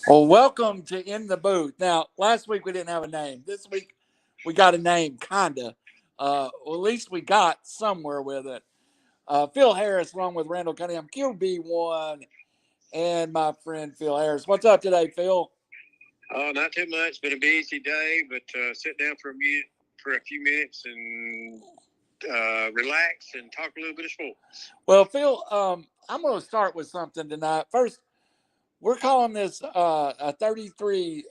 Well, welcome to In the Booth. Now, last week we didn't have a name. This week we got a name, kinda. Well, at least we got somewhere with it. Phil Harris, along with Randall Cunningham, QB1, and my friend Phil Harris. What's up today, Phil? Oh, not too much. It's been a busy day, but sit down for a few minutes and relax and talk a little bit of sports. Well, Phil, I'm going to start with something tonight. First, we're calling this a 33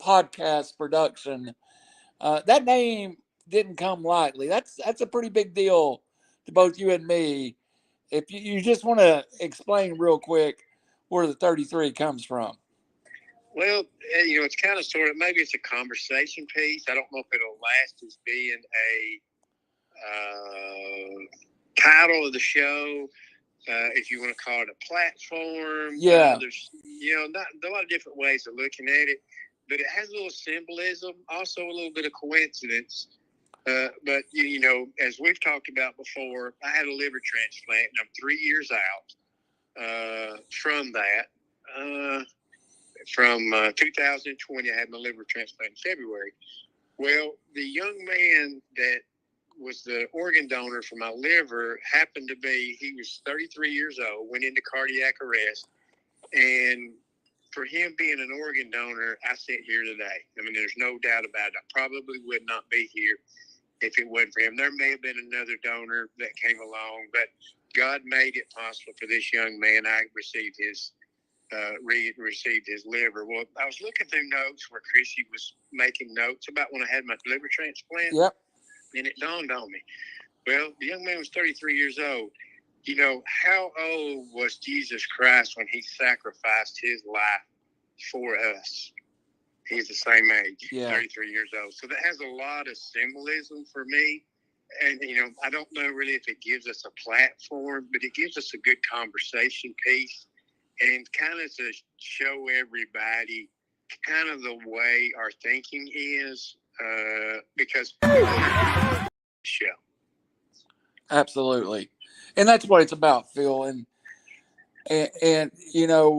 podcast production. That name didn't come lightly. That's a pretty big deal to both you and me. If you just want to explain real quick where the 33 comes from. Well, it's kind of sort of, maybe it's a conversation piece. I don't know if it'll last as being a title of the show. If you want to call it a platform. Yeah. There's, not a lot of different ways of looking at it, but it has a little symbolism, also a little bit of coincidence. But, as we've talked about before, I had a liver transplant, and I'm 3 years out from that. From 2020, I had my liver transplant in February. Well, the young man that was the organ donor for my liver happened to be, he was 33 years old, went into cardiac arrest. And for him being an organ donor, I sit here today. I mean, there's no doubt about it. I probably would not be here if it wasn't for him. There may have been another donor that came along, but God made it possible for this young man. I received his liver. Well, I was looking through notes where Chrissy was making notes about when I had my liver transplant. Yep. And it dawned on me. Well, the young man was 33 years old. How old was Jesus Christ when he sacrificed his life for us? He's the same age, 33 years old. So that has a lot of symbolism for me. And, I don't know really if it gives us a platform, but it gives us a good conversation piece and kind of to show everybody kind of the way our thinking is because show. Absolutely. And that's what it's about, Phil. And you're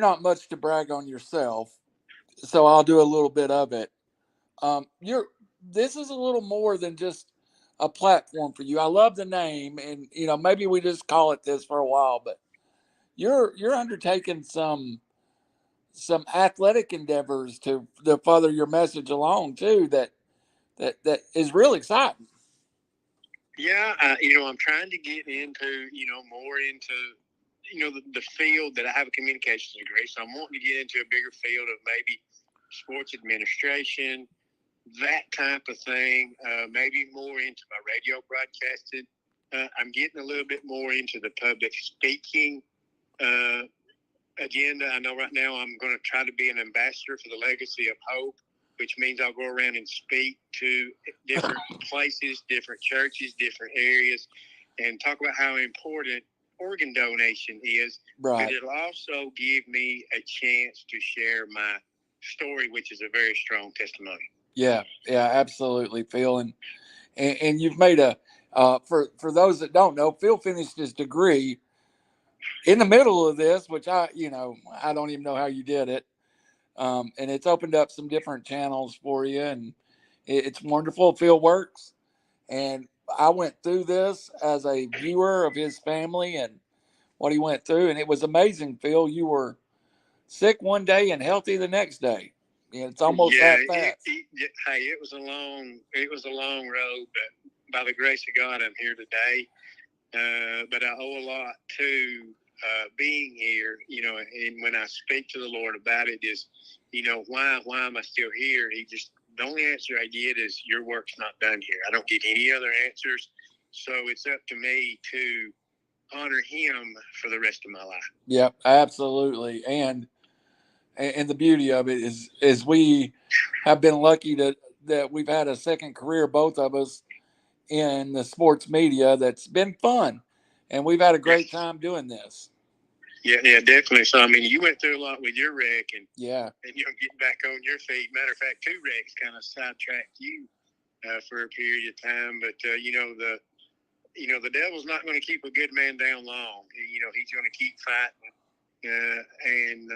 not much to brag on yourself, so I'll do a little bit of it. This is a little more than just a platform for you. I love the name, and maybe we just call it this for a while, but you're undertaking some athletic endeavors to further your message along too. That is real exciting. Yeah, I'm trying to get into, more into, the field that I have a communications degree. So I'm wanting to get into a bigger field of maybe sports administration, that type of thing, maybe more into my radio broadcasting. I'm getting a little bit more into the public speaking agenda. I know right now I'm going to try to be an ambassador for the Legacy of Hope, which means I'll go around and speak to different places, different churches, different areas, and talk about how important organ donation is. Right. But it'll also give me a chance to share my story, which is a very strong testimony. Yeah, absolutely, Phil. And you've made for those that don't know, Phil finished his degree in the middle of this, which I don't even know how you did it. And it's opened up some different channels for you, and it's wonderful. Phil works, and I went through this as a viewer of his family and what he went through, and it was amazing. Phil, you were sick one day and healthy the next day. It's almost that fast. It was a long road, but by the grace of God, I'm here today. But I owe a lot to being here, and when I speak to the Lord about it is, why am I still here? The only answer I get is your work's not done here. I don't get any other answers. So it's up to me to honor him for the rest of my life. Yep, absolutely. And the beauty of it is we have been lucky that we've had a second career, both of us, in the sports media that's been fun. And we've had a great time doing this. Yeah, definitely. So, I mean, you went through a lot with your wreck and getting back on your feet. Matter of fact, 2 wrecks kind of sidetracked you for a period of time. But, the devil's not going to keep a good man down long. He's going to keep fighting and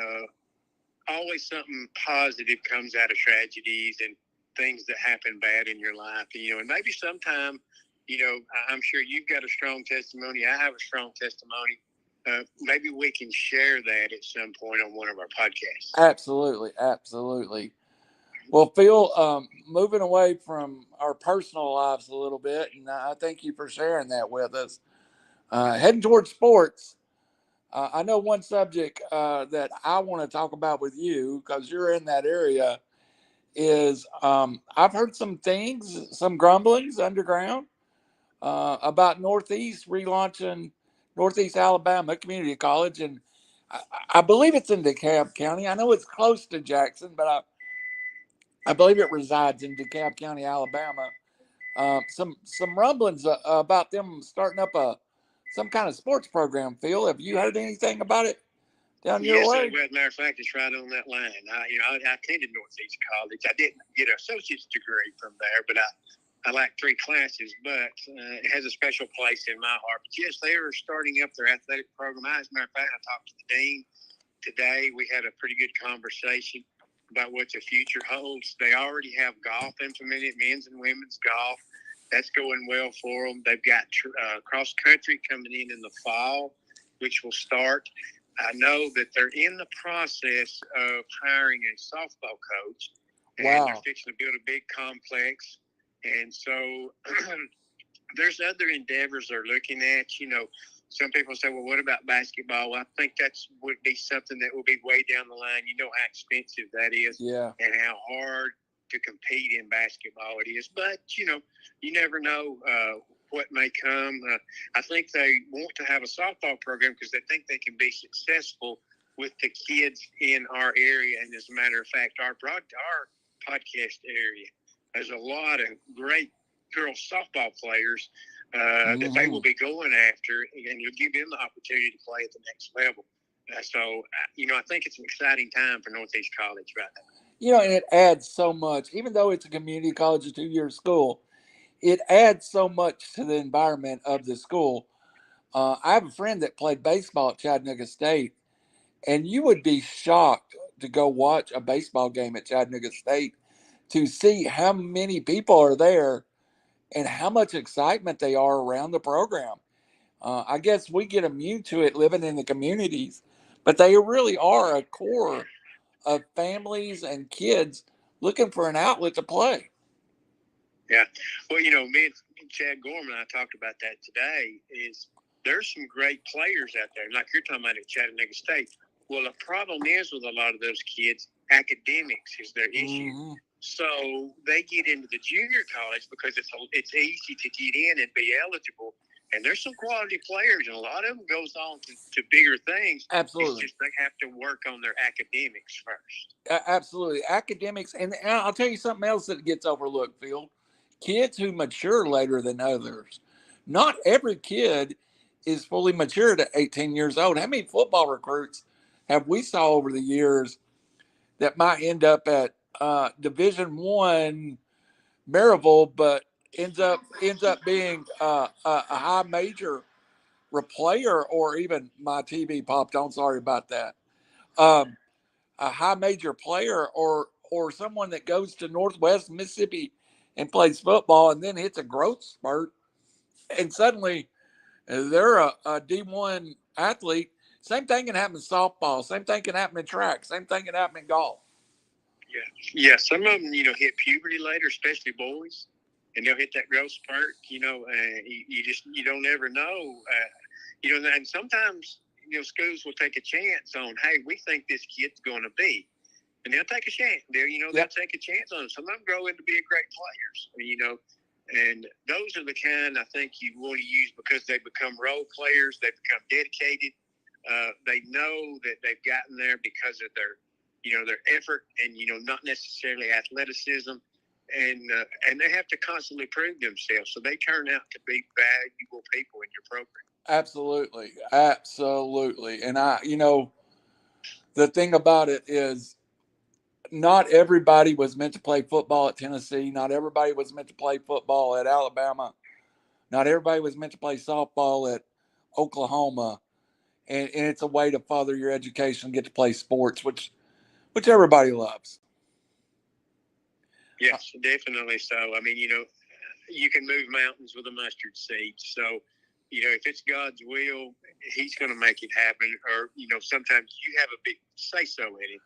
always something positive comes out of tragedies and things that happen bad in your life. And maybe sometime, I'm sure you've got a strong testimony. I have a strong testimony. Maybe we can share that at some point on one of our podcasts. Absolutely. Absolutely. Well, Phil, moving away from our personal lives a little bit, and I thank you for sharing that with us. Heading towards sports, I know one subject that I want to talk about with you because you're in that area is I've heard some things, some grumblings underground about Northeast relaunching Northeast Alabama Community College, and I believe it's in DeKalb County. I know it's close to Jackson, but I believe it resides in DeKalb County, Alabama. Some rumblings about them starting up some kind of sports program. Phil, have you heard anything about it down your way? Yes, as a matter of fact, it's right on that line. I attended Northeast College. I didn't get an associate's degree from there, but I like 3 classes. But it has a special place in my heart. But yes, they are starting up their athletic program. As a matter of fact, I talked to the dean today. We had a pretty good conversation about what the future holds. They already have golf implemented, men's and women's golf. That's going well for them. They've got cross country coming in the fall, which will start. I know that they're in the process of hiring a softball coach, and they're fixing to build a big complex. And so there's other endeavors they're looking at. Some people say, well, what about basketball? Well, I think would be something that will be way down the line. You know how expensive that is, and how hard to compete in basketball it is. But, you never know what may come. I think they want to have a softball program because they think they can be successful with the kids in our area. And as a matter of fact, our podcast area, there's a lot of great girl softball players that they will be going after, and you'll give them the opportunity to play at the next level. So, I think it's an exciting time for Northeast College right now. And it adds so much. Even though it's a community college, a 2-year school, it adds so much to the environment of the school. I have a friend that played baseball at Chattanooga State, and you would be shocked to go watch a baseball game at Chattanooga State to see how many people are there and how much excitement they are around the program. I guess we get immune to it living in the communities, but they really are a core of families and kids looking for an outlet to play. Yeah. Well, me and Chad Gorman, I talked about that today, is there's some great players out there, like you're talking about at Chattanooga State. Well, the problem is with a lot of those kids, academics is their issue. Mm-hmm. So they get into the junior college because it's easy to get in and be eligible. And there's some quality players, and a lot of them goes on to bigger things. Absolutely. It's just they have to work on their academics first. Absolutely. Academics. And I'll tell you something else that gets overlooked, Phil. Kids who mature later than others. Not every kid is fully matured at 18 years old. How many football recruits have we saw over the years that might end up at Division I Maryville, but ends up being a high major player, or even my TV popped on. Sorry about that. A high major player, or someone that goes to Northwest Mississippi and plays football and then hits a growth spurt, and suddenly they're a D1 athlete. Same thing can happen in softball. Same thing can happen in track. Same thing can happen in golf. Yeah. Some of them, hit puberty later, especially boys, and they'll hit that growth spurt. You don't ever know. And sometimes schools will take a chance on, hey, we think this kid's going to be, and they'll take a chance. They'll take a chance on them. Some of them grow into being great players. And those are the kind I think you want to use because they become role players. They become dedicated. They know that they've gotten there because of their effort and, not necessarily athleticism. And they have to constantly prove themselves. So they turn out to be valuable people in your program. Absolutely. And the thing about it is not everybody was meant to play football at Tennessee. Not everybody was meant to play football at Alabama. Not everybody was meant to play softball at Oklahoma. and it's a way to further your education and get to play sports, which everybody loves. Yes, definitely so. I mean, you can move mountains with a mustard seed. So, if it's God's will, He's going to make it happen. Or, sometimes you have a big say so in it.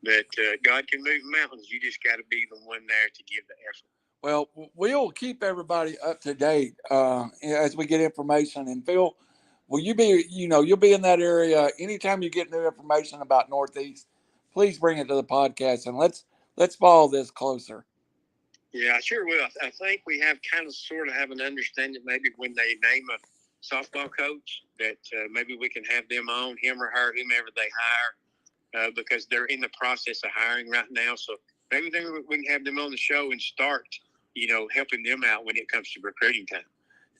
But God can move mountains. You just got to be the one there to give the effort. Well, we'll keep everybody up to date as we get information. And Phil, will you be, you'll be in that area anytime you get new information about Northeast. Please bring it to the podcast and let's follow this closer. Yeah, I sure will. I think we have kind of sort of have an understanding maybe when they name a softball coach that maybe we can have them on, him or her, whomever they hire, because they're in the process of hiring right now. So maybe we can have them on the show and start, helping them out when it comes to recruiting time.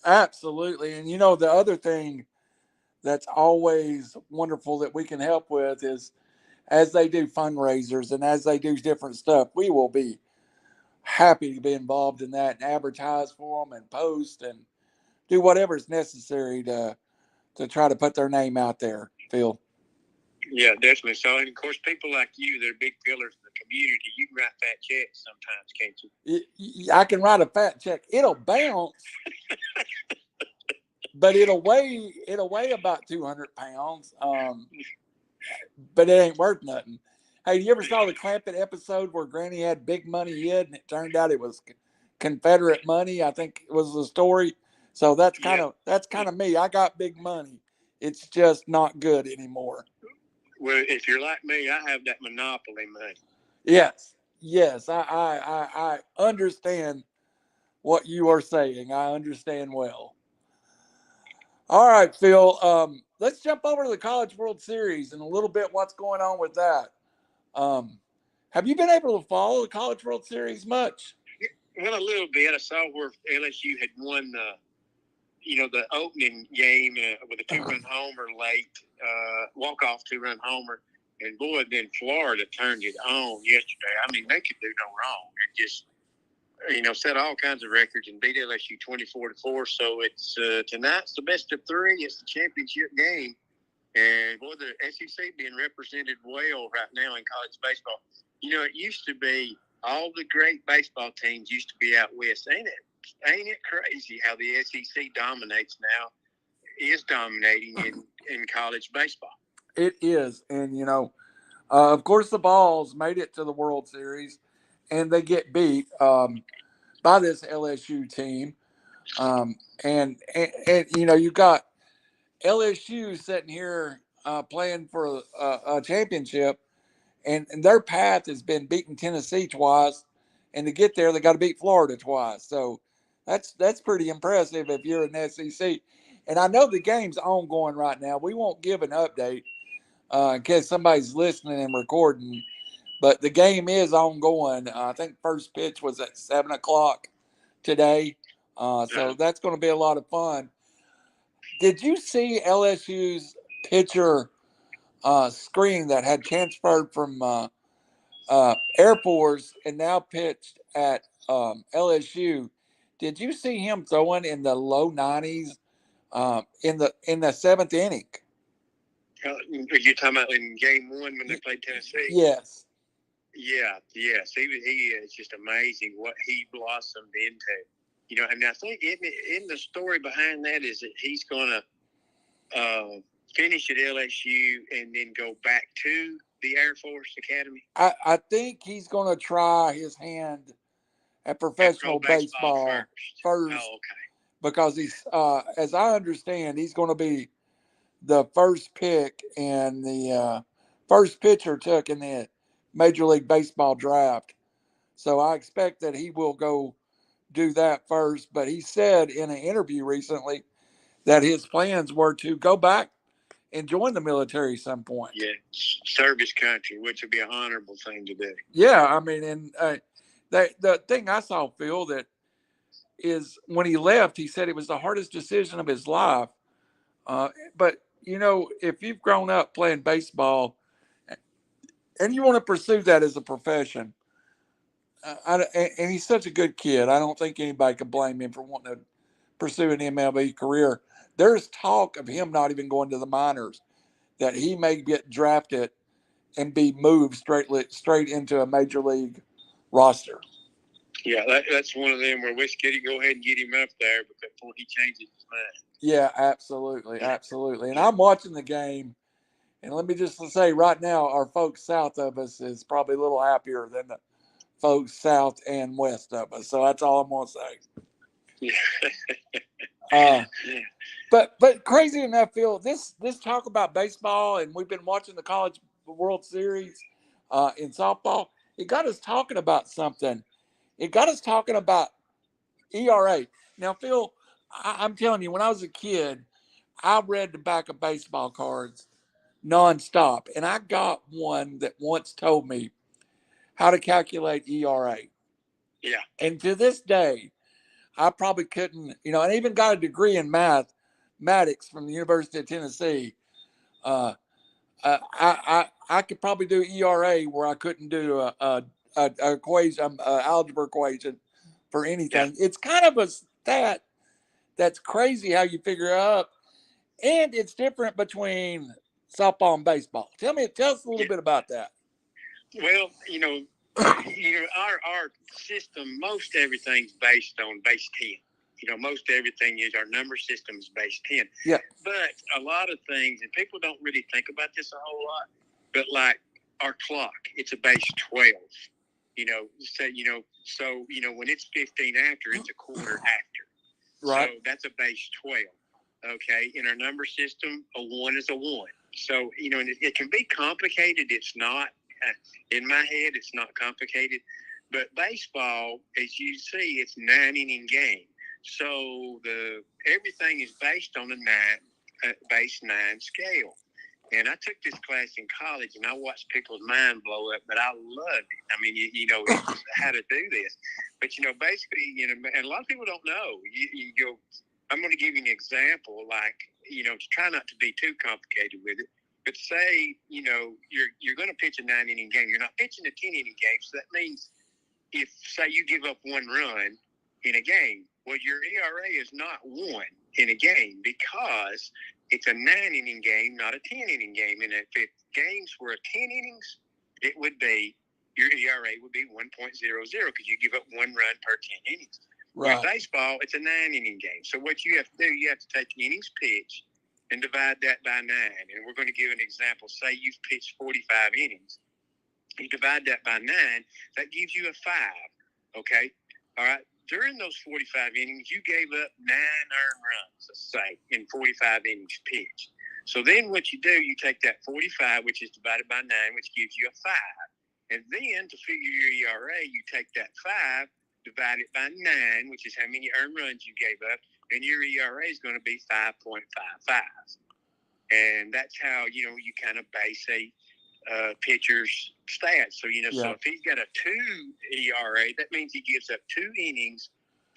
Absolutely. And, the other thing that's always wonderful that we can help with is as they do fundraisers and as they do different stuff, we will be happy to be involved in that and advertise for them and post and do whatever is necessary to try to put their name out there, Phil. Yeah, definitely. So, and of course, people like you, they're big pillars in the community. You can write fat checks sometimes, can't you? I can write a fat check. It'll bounce, but it'll weigh about 200 pounds. But it ain't worth nothing. Hey, you ever saw the Clampett episode where Granny had big money hid and it turned out it was Confederate money? I think it was the story. So that's kind of me. I got big money. It's just not good anymore. Well, if you're like me, I have that monopoly money. Yes. I understand what you are saying. I understand well. All right, Phil. Let's jump over to the College World Series and a little bit what's going on with that. Have you been able to follow the College World Series much? Well, a little bit. I saw where LSU had won the opening game with a 2-run homer late, walk-off 2-run homer. And, boy, then Florida turned it on yesterday. I mean, they could do no wrong. And just, set all kinds of records and beat LSU 24-4. So it's tonight's the best of three. It's the championship game. And, boy, the SEC being represented well right now in college baseball. It used to be all the great baseball teams used to be out west. Ain't it crazy how the SEC dominates now, is dominating in college baseball? It is. And, of course, the Vols made it to the World Series, and they get beat by this LSU team. And you got LSU sitting here playing for a championship, and their path has been beating Tennessee twice, and to get there, they got to beat Florida twice. So that's pretty impressive if you're an SEC. And I know the game's ongoing right now. We won't give an update in case somebody's listening and recording, but the game is ongoing. I think first pitch was at 7:00 today, so that's going to be a lot of fun. Did you see LSU's pitcher screen that had transferred from Air Force and now pitched at LSU? Did you see him throwing in the low 90s in the seventh inning? Are you talking about in game one when they played Tennessee? Yes. Yes. He is just amazing what he blossomed into. And I think in the story behind that is that he's going to finish at LSU and then go back to the Air Force Academy. I think he's going to try his hand at professional baseball first. Oh, okay. Because he's, as I understand, he's going to be the first pick and the first pitcher took in the Major League Baseball draft. So I expect that he will go do that first. But he said in an interview recently that his plans were to go back and join the military some point. Yeah, serve his country, which would be an honorable thing to do. Yeah, I mean, and the thing I saw, Phil, that is when he left, he said it was the hardest decision of his life. But, if you've grown up playing baseball and you want to pursue that as a profession, and he's such a good kid, I don't think anybody can blame him for wanting to pursue an MLB career. There's talk of him not even going to the minors. that he may get drafted and be moved straight into a major league roster. Yeah, that's one of them where we should go ahead and get him up there before he changes his mind. Yeah, absolutely, absolutely. And I'm watching the game, and let me just say right now, our folks south of us is probably a little happier than the folks south and west of us. So that's all I'm gonna say. Yeah. But crazy enough, Phil, this talk about baseball, and we've been watching the College World Series in softball. It got us talking about something. It got us talking about ERA. Now, Phil, I'm telling you, when I was a kid, I read the back of baseball cards nonstop, and I got one that once told me how to calculate ERA. Yeah. And to this day, I probably couldn't, and I even got a degree in mathematics from the University of Tennessee. I could probably do ERA where I couldn't do a equation, algebra equation for anything. Yeah. It's kind of a stat that's crazy how you figure it out, and it's different between softball and baseball. Tell us a little bit about that. Well, our system, most everything's based on base 10. Most everything is our number system is base 10. Yeah. But a lot of things, and people don't really think about this a whole lot, but like our clock, it's a base 12. So when it's 15 after, it's a quarter after. Right. So that's a base 12. Okay. In our number system, a 1 is a 1. So, and it can be complicated. It's not. In my head, it's not complicated. But baseball, as you see, it's 9-inning game. So everything is based on a base 9 scale. And I took this class in college, and I watched people's mind blow up, but I loved it. I mean, how to do this. But, basically, and a lot of people don't know. You go, I'm going to give you an example, like, to try not to be too complicated with it. But say, you're going to pitch a 9-inning game. You're not pitching a 10-inning game. So that means if, say, you give up 1 run in a game, well, your ERA is not 1 in a game because it's a 9-inning game, not a 10-inning game. And if games were 10 innings, it would be, your ERA would be 1.00 because you give up 1 run per 10 innings. Right. With baseball, it's a 9-inning game. So what you have to do, you have to take innings pitched and divide that by 9. And we're going to give an example. Say you've pitched 45 innings. You divide that by 9, that gives you a 5. Okay? All right? During those 45 innings, you gave up 9 earned runs, let's say, in 45 innings pitched. So then what you do, you take that 45, which is divided by 9, which gives you a 5. And then to figure your ERA, you take that 5, divide it by 9, which is how many earned runs you gave up, and your ERA is going to be 5.55. And that's how, you kind of base a pitcher's stats. So, so if he's got a 2 ERA, that means he gives up 2 innings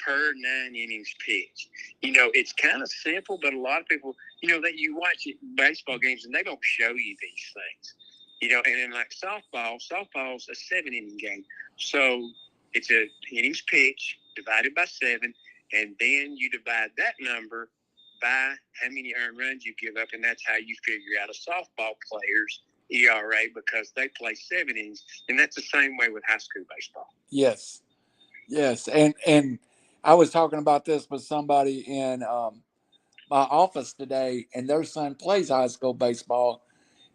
per 9 innings pitched. It's kind of simple, but a lot of people, that you watch baseball games and they don't show you these things. And then like softball's a 7-inning game. So it's a innings pitch divided by 7, and then you divide that number by how many earned runs you give up, and that's how you figure out a softball player's ERA because they play 7 innings, and that's the same way with high school baseball. Yes, and I was talking about this with somebody in my office today, and their son plays high school baseball,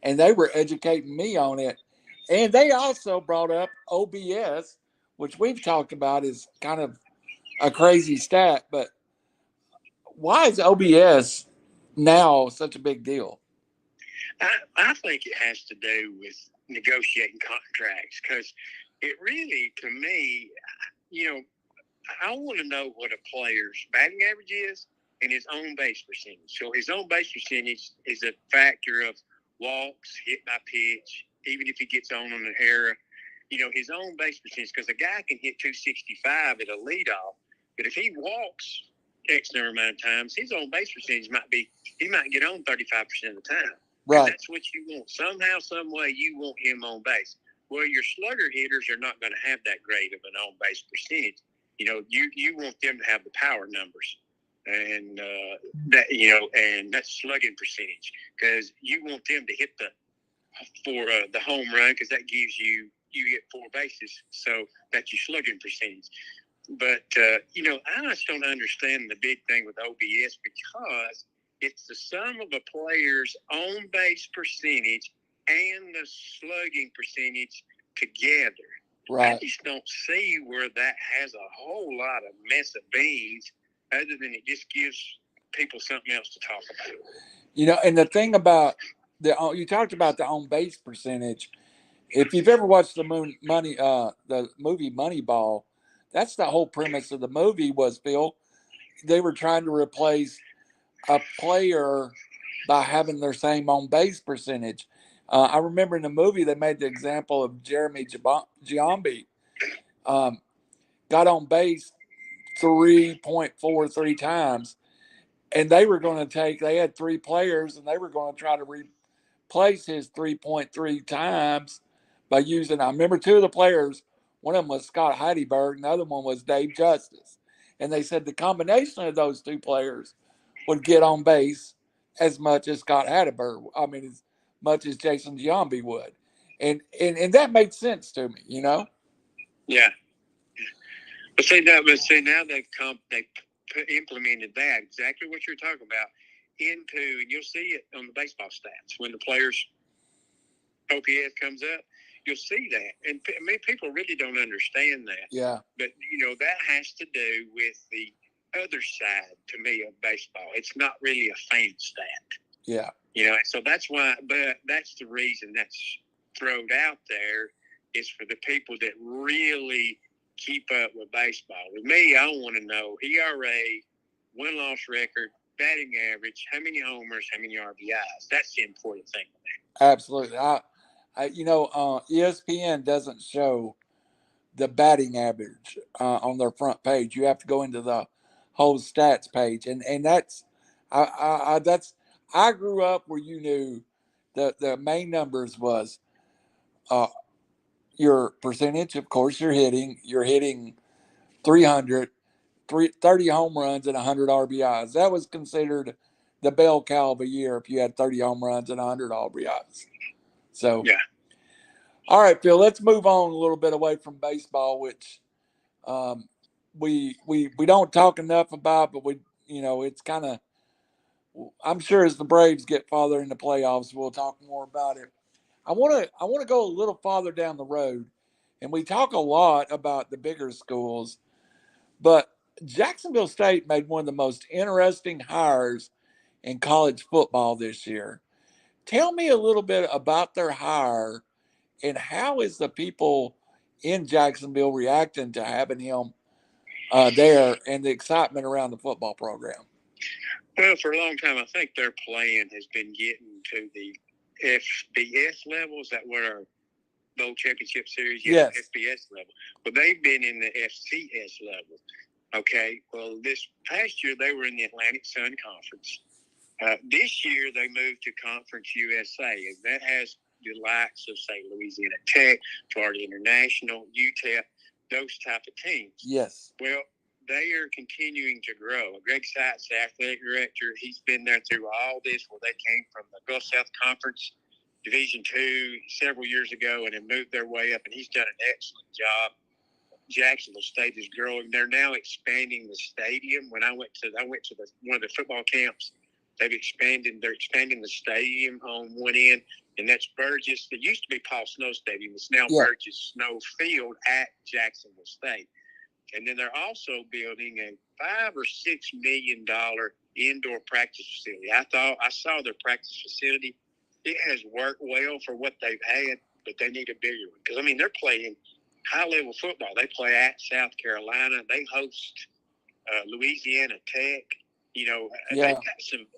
and they were educating me on it, and they also brought up OBS, which we've talked about is kind of a crazy stat, but why is OBS now such a big deal? I think it has to do with negotiating contracts because it really, to me, I want to know what a player's batting average is and his own base percentage. So his own base percentage is a factor of walks, hit by pitch, even if he gets on an error. His own base percentage, because a guy can hit 265 at a leadoff, but if he walks X number amount of times, his own base percentage he might get on 35% of the time. Right. And that's what you want. Somehow, some way, you want him on base. Well, your slugger hitters are not going to have that great of an on base percentage. You want them to have the power numbers. and and that's slugging percentage, because you want them to hit the home run, because that gives you get 4 bases, so that's your slugging percentage. But I just don't understand the big thing with OBS, because it's the sum of a player's on base percentage and the slugging percentage together. Right. I just don't see where that has a whole lot of mess of beans, other than it just gives people something else to talk about. And the thing about you talked about the on base percentage. If you've ever watched the movie Moneyball, that's the whole premise of the movie was, Phil, they were trying to replace a player by having their same on base percentage. I remember in the movie they made the example of Jeremy Giambi, got on base 3.43 times, and they had 3 players, and they were going to try to replace his 3.3 times by using, I remember 2 of the players, one of them was Scott Heidelberg, and the other one was Dave Justice. And they said the combination of those 2 players would get on base as much as Scott Heidelberg, as much as Jason Giambi would. And that made sense to me, Yeah. But now they've implemented that, exactly what you're talking about, and you'll see it on the baseball stats when the players' OPS comes up. You'll see that, and people really don't understand that. Yeah. But that has to do with the other side, to me, of baseball. It's not really a fan stat. Yeah. So that's why. But that's the reason that's thrown out there, is for the people that really keep up with baseball. With me, I want to know ERA, win-loss record, batting average, how many homers, how many RBIs. That's the important thing. Absolutely. ESPN doesn't show the batting average on their front page. You have to go into the whole stats page, and that's I grew up where you knew the main numbers was your percentage. Of course, you're hitting 300, 30 home runs and 100 RBIs. That was considered the bell cow of a year if you had 30 home runs and 100 RBIs. So, yeah. All right, Phil, let's move on a little bit away from baseball, which we don't talk enough about, but it's kind of, I'm sure as the Braves get farther in the playoffs, we'll talk more about it. I want to go a little farther down the road, and we talk a lot about the bigger schools, but Jacksonville State made one of the most interesting hires in college football this year. Tell me a little bit about their hire, and how is the people in Jacksonville reacting to having him there, and the excitement around the football program? Well, for a long time, I think their plan has been getting to the FBS levels. That were our Bowl Championship Series, yes, FBS level. But they've been in the FCS level. Okay, well, this past year they were in the Atlantic Sun Conference. This year they moved to Conference USA, and that has the likes of, say, Louisiana Tech, Florida International, UTEP, those type of teams. Yes. Well, they are continuing to grow. Greg Seitz, the athletic director, he's been there through all this, where they came from the Gulf South Conference, Division II, several years ago, and have moved their way up, and he's done an excellent job. Jacksonville State is growing. They're now expanding the stadium. When I went to one of the football camps, they're expanding the stadium on one end, and that's Burgess. It used to be Paul Snow Stadium. It's now Burgess Snow Field at Jacksonville State. And then they're also building a $5 or $6 million indoor practice facility. I saw their practice facility. It has worked well for what they've had, but they need a bigger one. Because, they're playing high-level football. They play at South Carolina. They host Louisiana Tech. They've got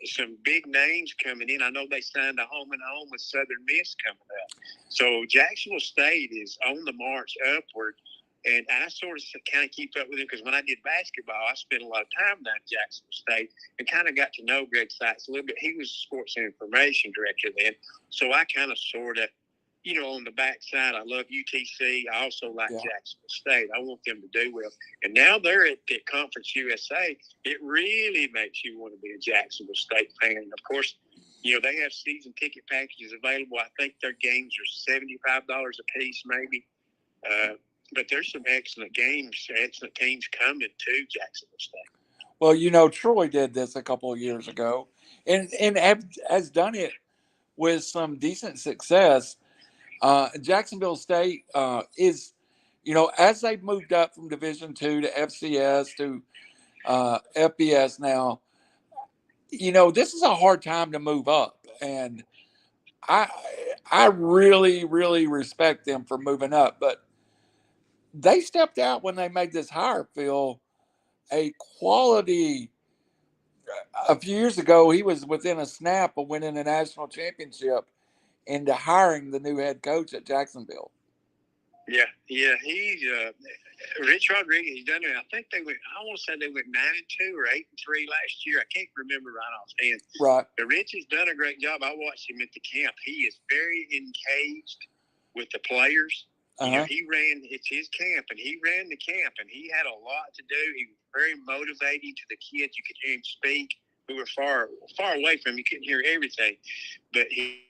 some big names coming in. I know they signed a home and home with Southern Miss coming up. So Jacksonville State is on the march upward. And I sort of kind of keep up with him, because when I did basketball, I spent a lot of time down at Jacksonville State and kind of got to know Greg Seitz a little bit. He was sports and information director then. So I kind of sort of on the backside, I love UTC. I also like Yeah. Jacksonville State. I want them to do well. And now they're at Conference USA. It really makes you want to be a Jacksonville State fan. And of course, they have season ticket packages available. I think their games are $75 a piece, maybe. But there's some excellent games, excellent teams coming to Jacksonville State. Well, Troy did this a couple of years ago, and has done it with some decent success. Jacksonville State is, as they've moved up from Division II to FCS to FBS now, this is a hard time to move up, and I I really really respect them for moving up, but they stepped out when they made this hire, Phil. A quality. A few years ago, he was within a snap of winning a national championship into hiring the new head coach at Jacksonville. Yeah. He's Rich Rodriguez. He's done it. I think I want to say they went 9-2 or 8-3 last year. I can't remember right offhand. Right. But Rich has done a great job. I watched him at the camp. He is very engaged with the players. Uh-huh. It's his camp, and he ran the camp, and he had a lot to do. He was very motivating to the kids. You could hear him speak, who were far away from him. You couldn't hear everything. But he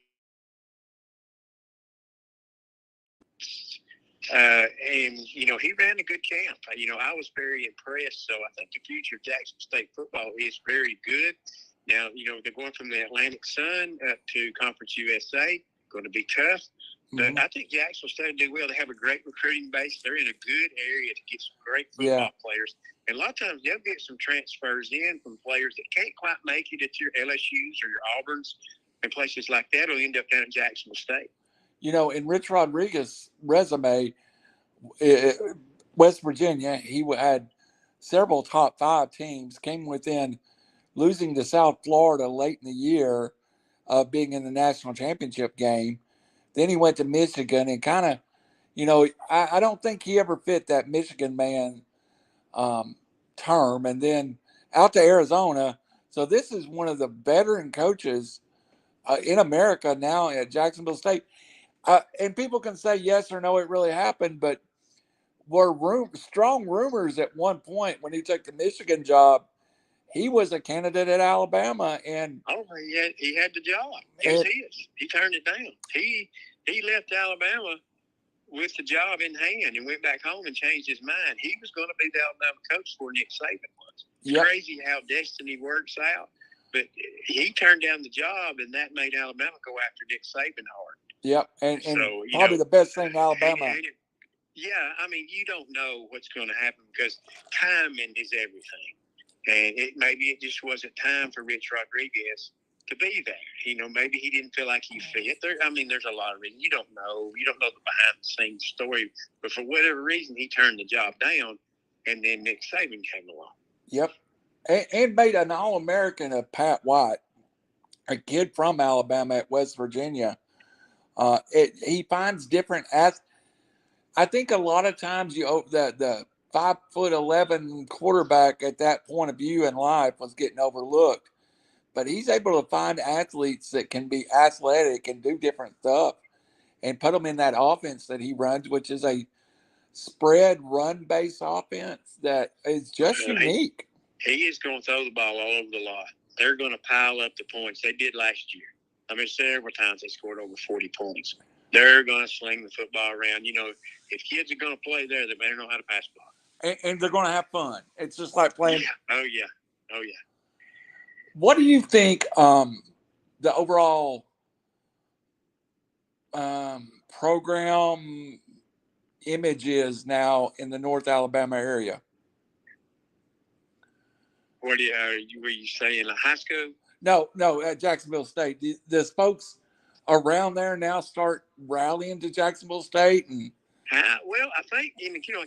ran a good camp. I was very impressed. So I think the future of Jackson State football is very good. Now, they're going from the Atlantic Sun up to Conference USA. Going to be tough. But I think Jacksonville State will do well. They have a great recruiting base. They're in a good area to get some great football players. And a lot of times they'll get some transfers in from players that can't quite make it at your LSUs or your Auburns and places like that. Will end up down at Jacksonville State. In Rich Rodriguez's resume, West Virginia, he had several top 5 teams, came within losing to South Florida late in the year of being in the national championship game. Then he went to Michigan and kind of, I don't think he ever fit that Michigan man term. And then out to Arizona. So this is one of the veteran coaches in America now at Jacksonville State. And people can say yes or no, it really happened, but were strong rumors at one point when he took the Michigan job. He was a candidate at Alabama, and he had the job. It was his. He turned it down. He left Alabama with the job in hand and went back home and changed his mind. He was going to be the Alabama coach for Nick Saban was. It's crazy how destiny works out. But he turned down the job, and that made Alabama go after Nick Saban hard. Yep, and so, probably the best thing Alabama. You don't know what's going to happen because timing is everything. And maybe it just wasn't time for Rich Rodriguez to be there. Maybe he didn't feel like he fit. There's a lot of reasons. You don't know the behind-the-scenes story. But for whatever reason, he turned the job down, and then Nick Saban came along. Yep. And made an All-American of Pat White, a kid from Alabama at West Virginia. He finds different I think a lot of times the 5'11" quarterback at that point of view in life was getting overlooked, but he's able to find athletes that can be athletic and do different stuff, and put them in that offense that he runs, which is a spread run-based offense that is just unique. He is going to throw the ball all over the lot. They're going to pile up the points. They did last year. Several times they scored over 40 points. They're going to sling the football around. If kids are going to play there, they better know how to pass the ball. And they're going to have fun. It's just like playing. Yeah. Oh, yeah. What do you think the overall program image is now in the North Alabama area? Were you saying high school? No, at Jacksonville State. Does folks around there now start rallying to Jacksonville State? And well, I think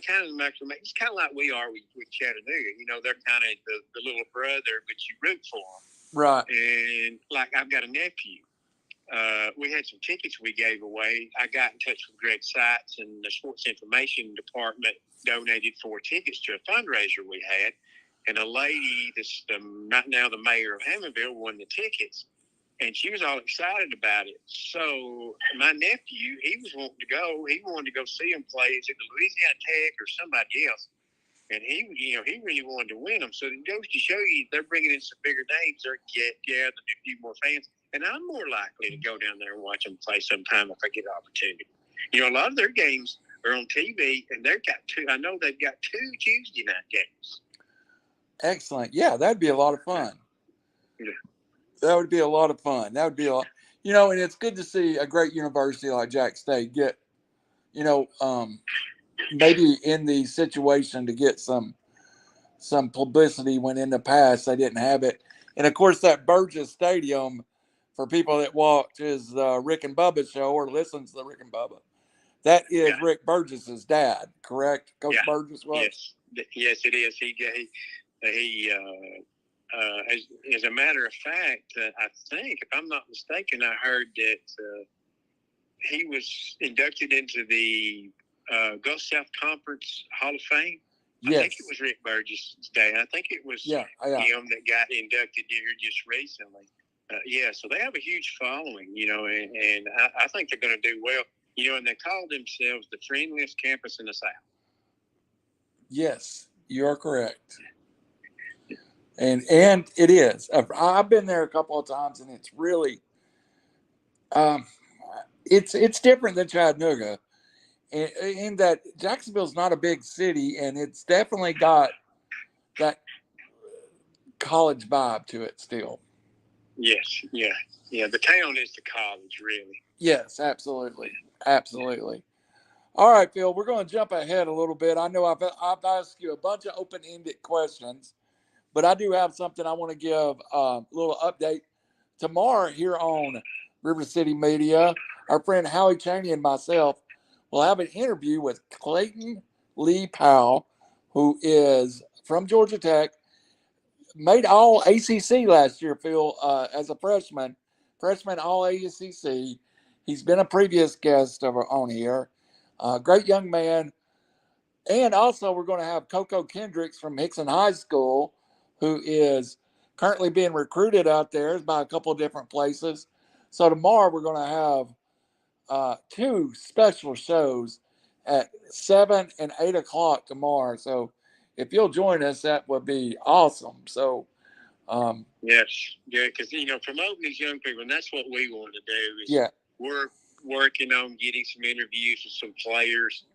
kind of the macro. It's kind of like we are with Chattanooga. They're kind of the little brother, but you root for them, right? And like I've got a nephew. We had some tickets we gave away. I got in touch with Greg Seitz, and the sports information department donated 4 tickets to a fundraiser we had. And a lady, right now the mayor of Hammondville, won the tickets. and she was all excited about it. So my nephew, he was wanting to go. He wanted to go see him play. Is it the Louisiana Tech or somebody else? And he really wanted to win them. So it goes to show you, they're bringing in some bigger names. They're gathering a few more fans. And I'm more likely to go down there and watch them play sometime if I get an opportunity. A lot of their games are on TV, and they've got two. I know they've got 2 Tuesday night games. Excellent. Yeah, that'd be a lot of fun. Yeah. That would be a lot of fun. That would be a lot. And it's good to see a great university like Jax State get, maybe in the situation to get some publicity when in the past they didn't have it. And of course, that Burgess Stadium, for people that watches the Rick and Bubba show or listens to the Rick and Bubba, that is Rick Burgess's dad, correct? Coach Burgess was. Yes, it is. As a matter of fact, I think, if I'm not mistaken, I heard that he was inducted into the Gulf South Conference Hall of Fame. Yes. I think it was Rick Burgess' day. I think it was him that got inducted here just recently. So they have a huge following, and I think they're going to do well. And they call themselves the friendliest campus in the South. Yes, you're correct. And it is. I've been there a couple of times, and it's really, it's different than Chattanooga, in that Jacksonville's not a big city, and it's definitely got that college vibe to it still. Yes, yeah. The town is the college, really. Yes, absolutely. All right, Phil, we're going to jump ahead a little bit. I know I've asked you a bunch of open-ended questions, but I do have something I want to give a little update. Tomorrow here on RiverCity-Media, our friend Howie Chaney and myself will have an interview with Clayton Lee Powell, who is from Georgia Tech, made all ACC last year, Phil, as a freshman all ACC. He's been a previous guest on here. Great young man. And also we're going to have Coco Kendricks from Hickson High School, who is currently being recruited out there by a couple of different places. So tomorrow we're going to have 2 special shows at 7 and 8 o'clock tomorrow. So if you'll join us, that would be awesome. So, yes, because promoting these young people, and that's what we want to do. We're working on getting some interviews with some players,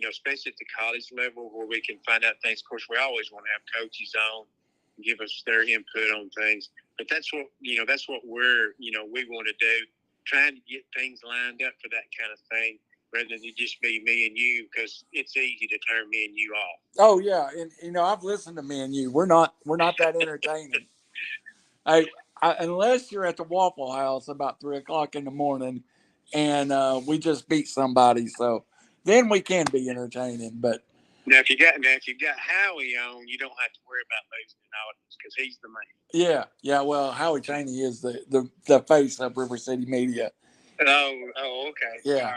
especially at the college level, where we can find out things. Of course, we always want to have coaches on, give us their input on things. But that's what we're we want to do, trying to get things lined up for that kind of thing, rather than just be me and you, because it's easy to turn me and you off. Oh yeah, and I've listened to me and you. We're not that entertaining. Unless you're at the Waffle House about 3 o'clock in the morning, and we just beat somebody, so then we can be entertaining. But now if you got Howie on, you don't have to worry about losing an audience, because he's the man. Yeah. Well, Howie Chaney is the face of RiverCity-Media. Oh, okay. Yeah,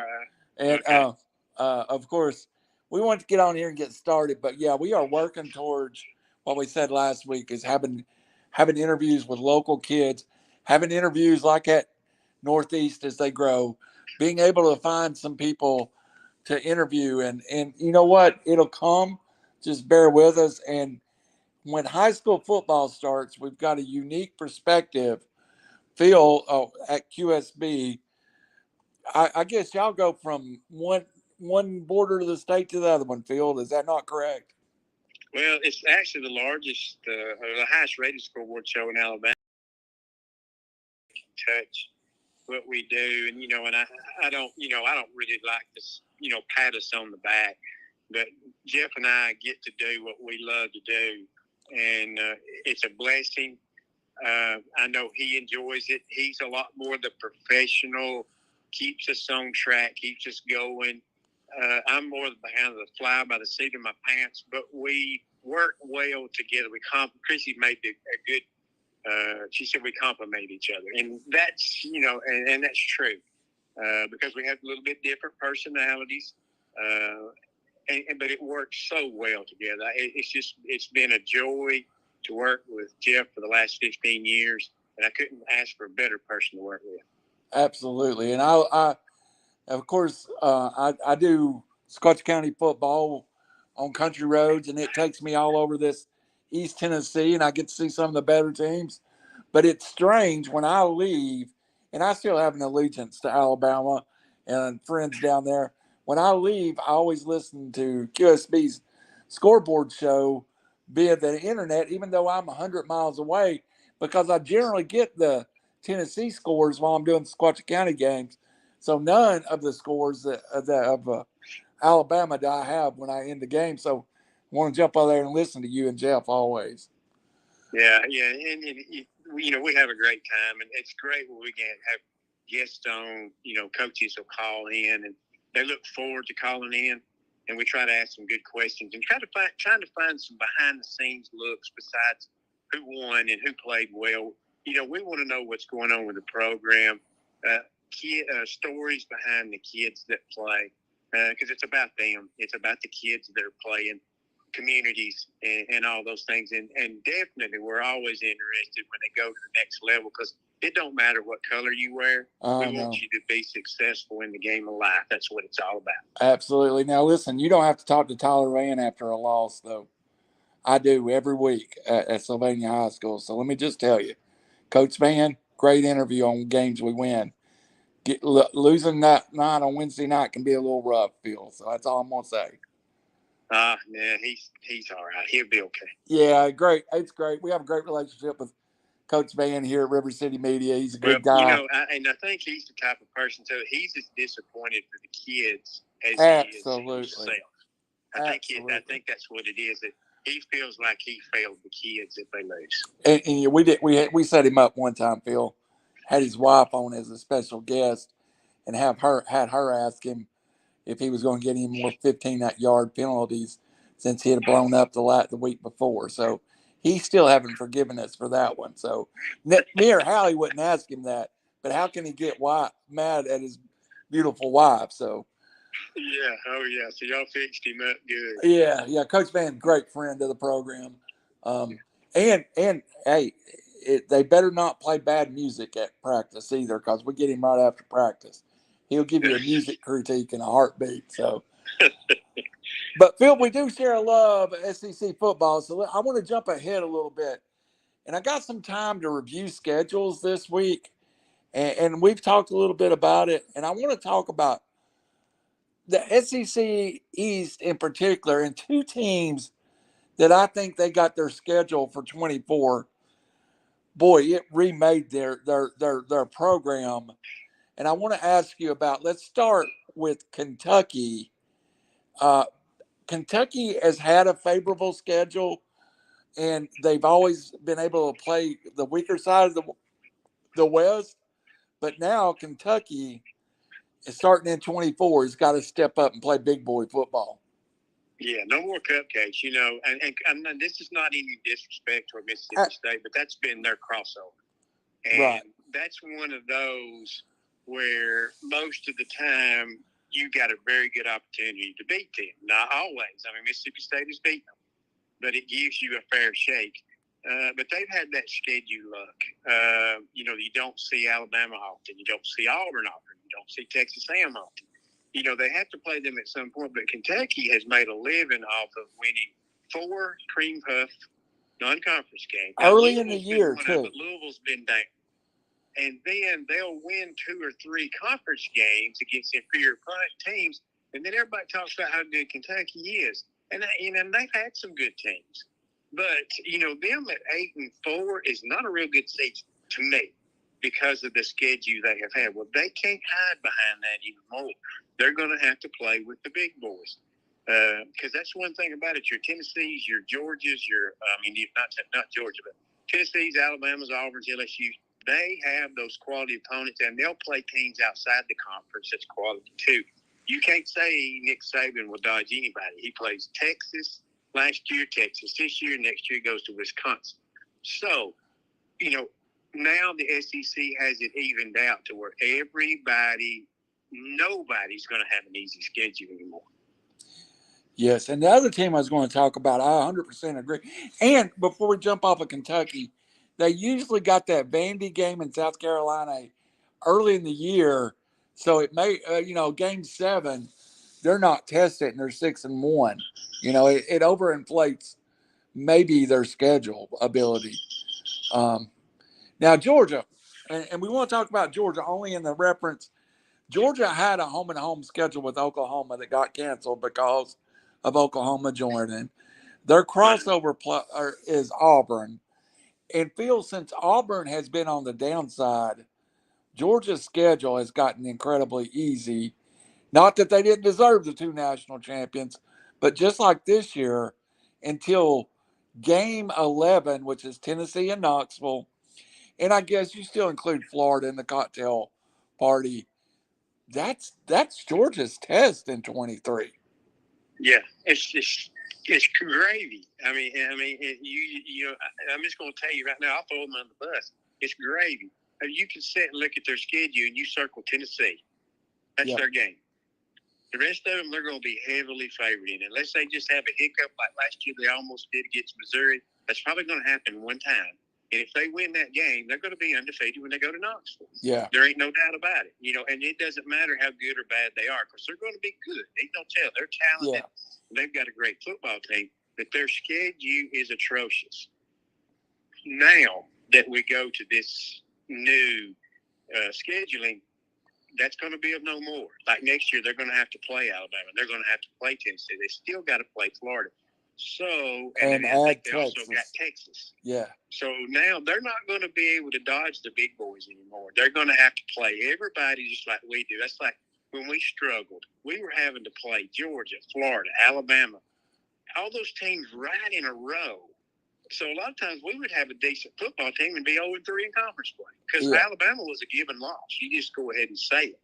all right. And of course, we want to get on here and get started. But yeah, we are working towards what we said last week, is having interviews with local kids, having interviews like at Northeast as they grow, being able to find some people to interview, and you know what, it'll come. Just bear with us. And when high school football starts, we've got a unique perspective. Phil, at QSB, I guess y'all go from one border of the state to the other one, Phil. Is that not correct? Well, it's actually the largest, the highest rated scoreboard show in Alabama. Touch what we do, and and I don't really like this, pat us on the back, but Jeff and I get to do what we love to do, and it's a blessing. I know he enjoys it. He's a lot more the professional, keeps us on track, keeps us going. I'm more behind the fly by the seat of my pants, but we work well together. Chrissy made a good. She said we complement each other, and that's and that's true, because we have a little bit different personalities, but it works so well together. It's been a joy to work with Jeff for the last 15 years. and I couldn't ask for a better person to work with. Absolutely. And I of course, I do Scotch County football on country roads, and it takes me all over this East Tennessee, and I get to see some of the better teams. But it's strange when I leave, and I still have an allegiance to Alabama and friends down there. When I leave, I always listen to QSB's scoreboard show via the internet, even though I'm 100 miles away, because I generally get the Tennessee scores while I'm doing Squatch County games. So none of the scores of Alabama do I have when I end the game. So I want to jump out there and listen to you and Jeff always. Yeah, and we have a great time, and it's great when we can have guests on. Coaches will call in, and they look forward to calling in, and we try to ask some good questions and trying to find some behind the scenes looks besides who won and who played well. We want to know what's going on with the program, stories behind the kids that play, because it's about them. It's about the kids that are playing, communities, and all those things. And definitely we're always interested when they go to the next level, because it don't matter what color you wear. We want you to be successful in the game of life. That's what it's all about. Absolutely. Now, listen, you don't have to talk to Tyler Rand after a loss, though. I do every week at Sylvania High School. So let me just tell you, Coach Van, great interview on games we win. Losing that night on Wednesday night can be a little rough, Phil. So that's all I'm going to say. Yeah, he's all right. He'll be okay. Yeah, great. It's great. We have a great relationship with Coach Van here at RiverCity-Media. He's a good guy. And I think he's the type of person, too. He's as disappointed for the kids as he is himself. I think that's what it is. That he feels like he failed the kids if they lose. And we set him up one time, Phil. Had his wife on as a special guest, and had her ask him if he was going to get any more 15-yard penalties since he had blown up the week before. So he still haven't forgiven us for that one. So me or Hallie wouldn't ask him that, but how can he get mad at his beautiful wife? So yeah, so y'all fixed him up good. Yeah. Coach Van, great friend of the program, and hey, they better not play bad music at practice either, because we get him right after practice. He'll give you a music critique in a heartbeat. So, but Phil, we do share a love of SEC football, so I want to jump ahead a little bit, and I got some time to review schedules this week, and we've talked a little bit about it, and I want to talk about the SEC East in particular, and two teams that I think they got their schedule for 24. Boy, it remade their program. And I want to ask you about, let's start with Kentucky. Kentucky has had a favorable schedule, and they've always been able to play the weaker side of the West. But now Kentucky is starting in 24. Has got to step up and play big boy football. Yeah, no more cupcakes, and this is not any disrespect toward Mississippi State, but that's been their crossover. And that's one of those where most of the time you got a very good opportunity to beat them. Not always. I mean, Mississippi State has beaten them, but it gives you a fair shake. But they've had that schedule luck. You don't see Alabama often. You don't see Auburn often. You don't see Texas A&M often. They have to play them at some point. But Kentucky has made a living off of winning 4 cream puff non-conference games. Early in the year, too. But Louisville's been down. And then they'll win 2 or 3 conference games against inferior teams. And then everybody talks about how good Kentucky is. And they've had some good teams. But, them at 8-4 is not a real good season to me because of the schedule they have had. Well, they can't hide behind that anymore. They're going to have to play with the big boys. Because that's one thing about it. Your Tennessees, your Georgias, not Georgia, but Tennessee's, Alabama's, Auburn's, LSU, they have those quality opponents, and they'll play teams outside the conference that's quality too. You can't say Nick Saban will dodge anybody. He plays Texas last year, Texas this year, next year he goes to Wisconsin. So, now the SEC has it evened out to where nobody's going to have an easy schedule anymore. Yes, and the other team I was going to talk about, I 100% agree. And before we jump off of Kentucky, they usually got that Vandy game in South Carolina early in the year. So it may, game 7, they're not tested and they're 6-1. It overinflates maybe their schedule ability. Now Georgia, and we want to talk about Georgia only in the reference. Georgia had a home and home schedule with Oklahoma that got canceled because of Oklahoma joining. Their crossover is Auburn. And Phil, since Auburn has been on the downside, Georgia's schedule has gotten incredibly easy. Not that they didn't deserve the 2 national champions, but just like this year, until game 11, which is Tennessee and Knoxville, and I guess you still include Florida in the cocktail party. That's Georgia's test in 23. Yeah, it's gravy. I mean, I'm just going to tell you right now. I'll throw them on the bus. It's gravy. You can sit and look at their schedule and you circle Tennessee. That's their game. The rest of them, they're going to be heavily favored in. Unless they just have a hiccup like last year, they almost did against Missouri. That's probably going to happen one time. And if they win that game, they're going to be undefeated when they go to Knoxville. Yeah. There ain't no doubt about it. And it doesn't matter how good or bad they are because they're going to be good. Ain't no tell. They're talented. Yeah. They've got a great football team, but their schedule is atrocious. Now that we go to this new scheduling, that's going to be of no more. Like next year, they're going to have to play Alabama. They're going to have to play Tennessee. They still got to play Florida. So, and I think they also got Texas. Yeah. So now they're not going to be able to dodge the big boys anymore. They're going to have to play everybody just like we do. That's like when we struggled. We were having to play Georgia, Florida, Alabama, all those teams right in a row. So a lot of times we would have a decent football team and be 0-3 in conference play because Alabama was a given loss. You just go ahead and say it.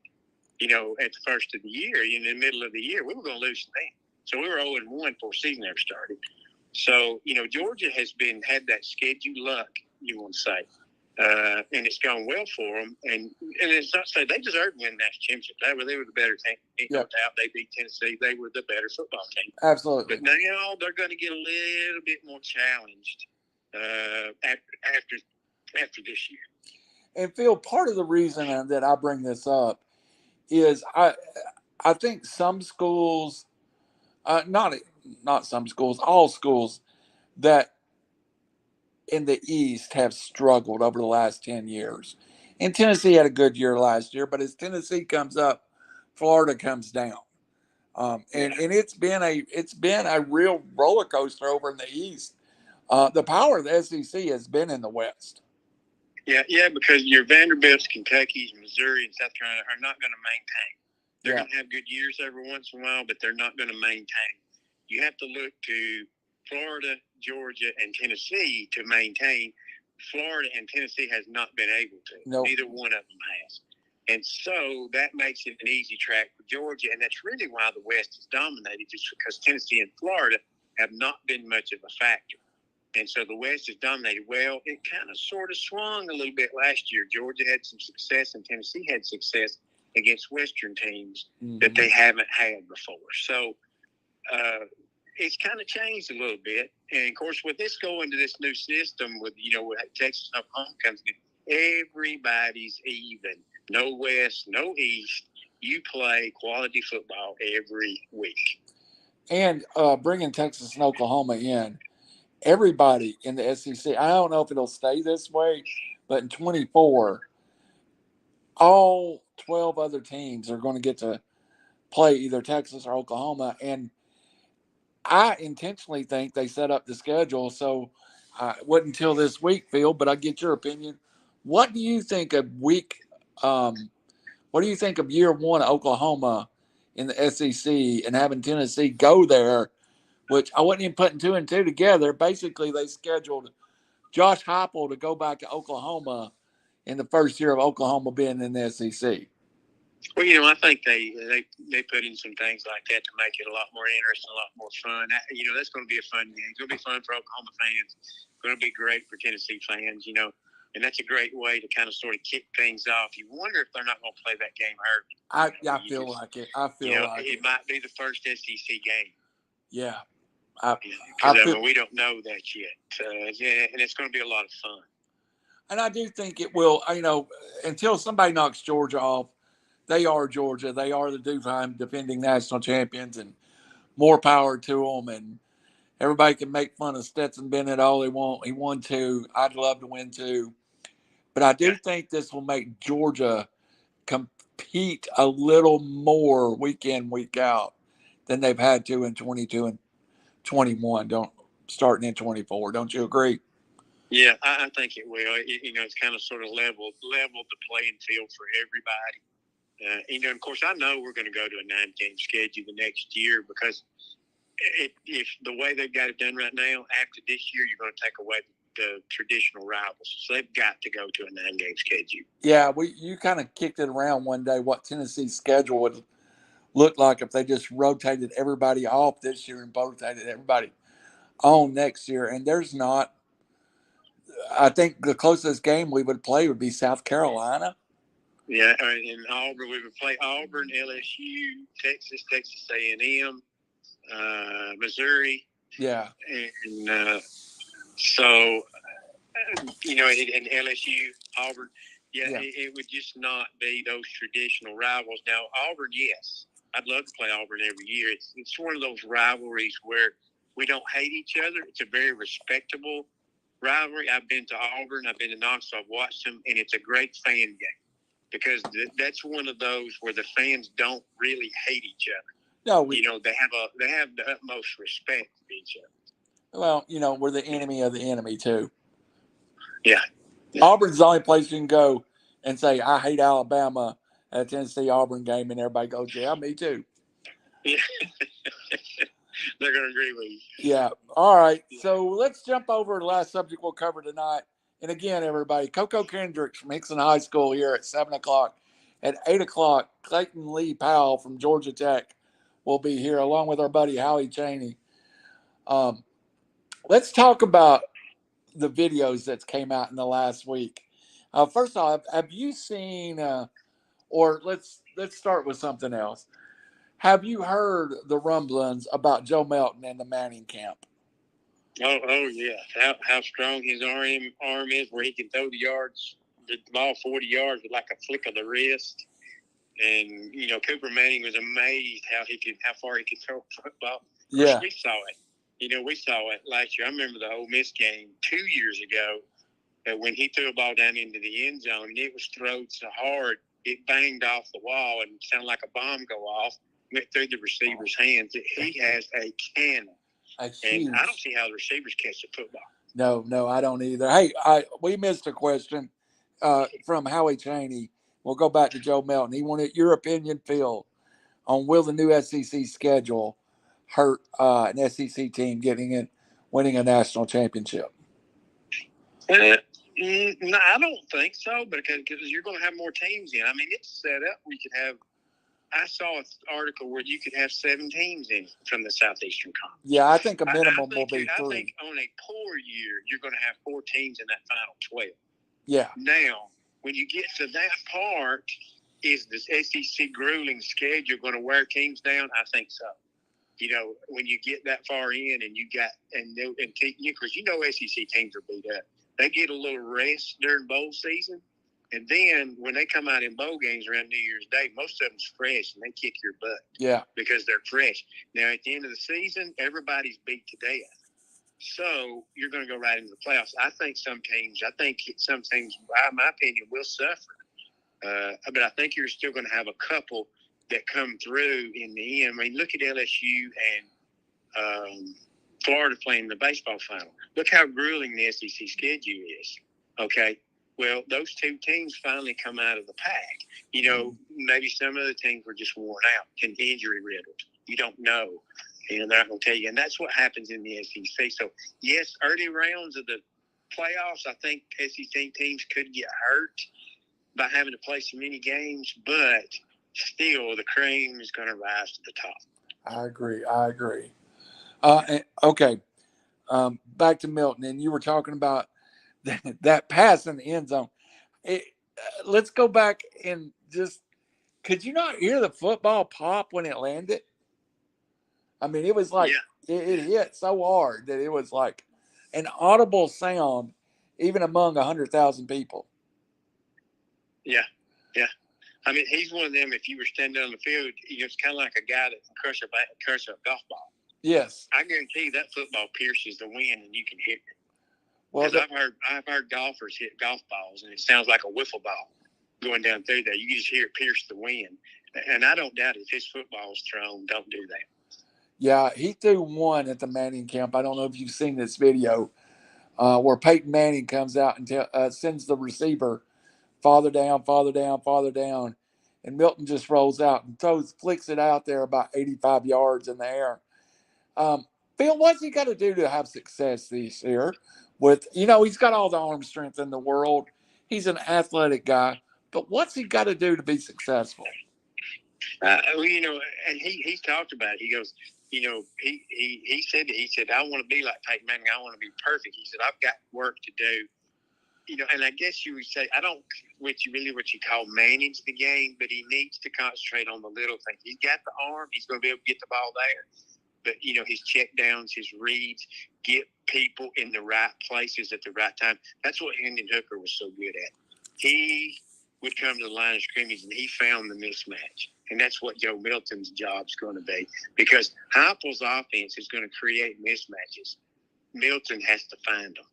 At the first of the year, in the middle of the year, we were going to lose to them. So we were 0-1 before season ever started. So, Georgia has had that schedule luck, you want to say. And it's gone well for them. And it's not to say they deserve to win that championship. They were the better team. No doubt they beat Tennessee. They were the better football team. Absolutely. But now they're going to get a little bit more challenged after this year. And Phil, part of the reason that I bring this up is I think some schools, not some schools, all schools that in the East have struggled over the last 10 years. And Tennessee had a good year last year, but as Tennessee comes up, Florida comes down. And it's been a real roller coaster over in the East. The power of the SEC has been in the West. Yeah, because your Vanderbilts, Kentucky's, Missouri, and South Carolina are not going to maintain. They're going to have good years every once in a while, but they're not going to maintain. You have to look to Florida, Georgia, and Tennessee to maintain. Florida and Tennessee has not been able to. Nope. Neither one of them has. And so that makes it an easy track for Georgia, and that's really why the West is dominated, just because Tennessee and Florida have not been much of a factor. And so the West is dominated. Well, it kind of sort of swung a little bit last year. Georgia had some success, and Tennessee had success against Western teams that they haven't had before. So it's kind of changed a little bit. And, of course, with this going to this new system with, with Texas and Oklahoma comes in, everybody's even. No West, no East. You play quality football every week. And bringing Texas and Oklahoma in, everybody in the SEC, I don't know if it'll stay this way, but in 24, all 12 other teams are going to get to play either Texas or Oklahoma. And I intentionally think they set up the schedule so it wasn't until this week, Phil, but I get your opinion. What do you think of what do you think of year one of Oklahoma in the SEC and having Tennessee go there, which I wasn't even putting 2 and 2 together. Basically, they scheduled Josh Heupel to go back to Oklahoma in the first year of Oklahoma being in the SEC. Well, I think they put in some things like that to make it a lot more interesting, a lot more fun. That's going to be a fun game. It's going to be fun for Oklahoma fans. It's going to be great for Tennessee fans, and that's a great way to kind of sort of kick things off. You wonder if they're not going to play that game early. I feel like it. I feel like it might be the first SEC game. Yeah. Because we don't know that yet. And it's going to be a lot of fun. And I do think it will, until somebody knocks Georgia off, they are Georgia. They are the two-time defending national champions, and more power to them. And everybody can make fun of Stetson Bennett all they want. He won two. I'd love to win two. But I do think this will make Georgia compete a little more week in, week out than they've had to in 22 and 21. Starting in 24. Don't you agree? Yeah, I think it will. It's kind of sort of leveled the playing field for everybody. Of course, I know we're going to go to a 9-game schedule the next year because if the way they've got it done right now, after this year, you're going to take away the traditional rivals. So they've got to go to a 9-game schedule. Yeah, you kind of kicked it around one day what Tennessee's schedule would look like if they just rotated everybody off this year and rotated everybody on next year. And there's not. I think the closest game we would play would be South Carolina. Yeah, in Auburn, we would play Auburn, LSU, Texas A&M, Missouri. Yeah. And so, in LSU, Auburn, it would just not be those traditional rivals. Now, Auburn, yes, I'd love to play Auburn every year. It's one of those rivalries where we don't hate each other. It's a very respectable rivalry. I've been to Auburn. I've been to Knoxville. I've watched them, and it's a great fan game because that's one of those where the fans don't really hate each other. No, they have the utmost respect for each other. Well, we're the enemy of the enemy too. Yeah. Auburn's the only place you can go and say, I hate Alabama at a Tennessee Auburn game, and everybody goes, yeah, me too. Yeah. They're going to agree with you. Yeah. All right. So let's jump over to the last subject we'll cover tonight. And again, everybody, Coco Kendricks from Hickson High School here at 7 o'clock. At 8 o'clock, Clayton Lee Powell from Georgia Tech will be here along with our buddy Howie Cheney. Let's talk about the videos that came out in the last week. First off, have you seen, or let's start with something else. Have you heard the rumblings about Joe Milton and the Manning camp? Oh yeah. How strong his arm is, where he can throw the ball 40 yards with like a flick of the wrist. And Cooper Manning was amazed how far he could throw a football. Yeah, we saw it. We saw it last year. I remember the Ole Miss game 2 years ago when he threw a ball down into the end zone, and it was thrown so hard it banged off the wall and sounded like a bomb go off. Went through the receiver's hands. He has a cannon. And I don't see how the receivers catch the football. No, I don't either. Hey, we missed a question from Howie Cheney. We'll go back to Joe Milton. He wanted your opinion, Phil, on will the new SEC schedule hurt an SEC team winning a national championship? No, I don't think so, because you're going to have more teams in. I mean, it's set up where you could have. I saw an article where you could have 7 teams in from the Southeastern Conference. Yeah, I think a minimum will be 3. I think on a poor year, you're going to have 4 teams in that final 12. Yeah. Now, when you get to that part, is this SEC grueling schedule going to wear teams down? I think so. When you get that far in and because SEC teams are beat up. They get a little rest during bowl season. And then when they come out in bowl games around New Year's Day, most of them's fresh and they kick your butt. Yeah. Because they're fresh. Now, at the end of the season, everybody's beat to death. So you're going to go right into the playoffs. I think some teams, in my opinion, will suffer. But I think you're still going to have a couple that come through in the end. I mean, look at LSU and Florida playing the baseball final. Look how grueling the SEC schedule is. Okay. Well, those 2 teams finally come out of the pack. Maybe some of the teams were just worn out and injury riddled. You don't know. They're not going to tell you. And that's what happens in the SEC. So, yes, early rounds of the playoffs, I think SEC teams could get hurt by having to play so many games. But still, the cream is going to rise to the top. I agree. Okay. Back to Milton. And you were talking about that pass in the end zone. Let's go back and could you not hear the football pop when it landed? I mean, it was like it hit so hard that it was like an audible sound even among 100,000 people. Yeah, yeah. I mean, he's one of them. If you were standing on the field, it's kind of like a guy that can crush a golf ball. Yes, I guarantee you that football pierces the wind, and you can hit it. well, Because I've heard golfers hit golf balls, and it sounds like a wiffle ball going down through there. You just hear it pierce the wind, and I don't doubt if his football is thrown, don't do that. yeah, he threw one at the Manning camp. I don't know if you've seen this video where Peyton Manning comes out and sends the receiver farther down, farther down, farther down, and Milton just rolls out and flicks it out there about 85 yards in the air. Um, Phil, what's he got to do to have success this year? He's got all the arm strength in the world. He's an athletic guy, but what's he got to do to be successful? And he's talked about it. He goes, he said, I want to be like Peyton Manning. I want to be perfect. He said, I've got work to do. And I guess you would say, I don't what you call manage the game, but he needs to concentrate on the little things. He's got the arm. He's going to be able to get the ball there. But, his check downs, his reads, get people in the right places at the right time. That's what Hendon Hooker was so good at. He would come to the line of scrimmage, and he found the mismatch. And that's what Joe Milton's job's going to be. Because Heupel's offense is going to create mismatches. Milton has to find them.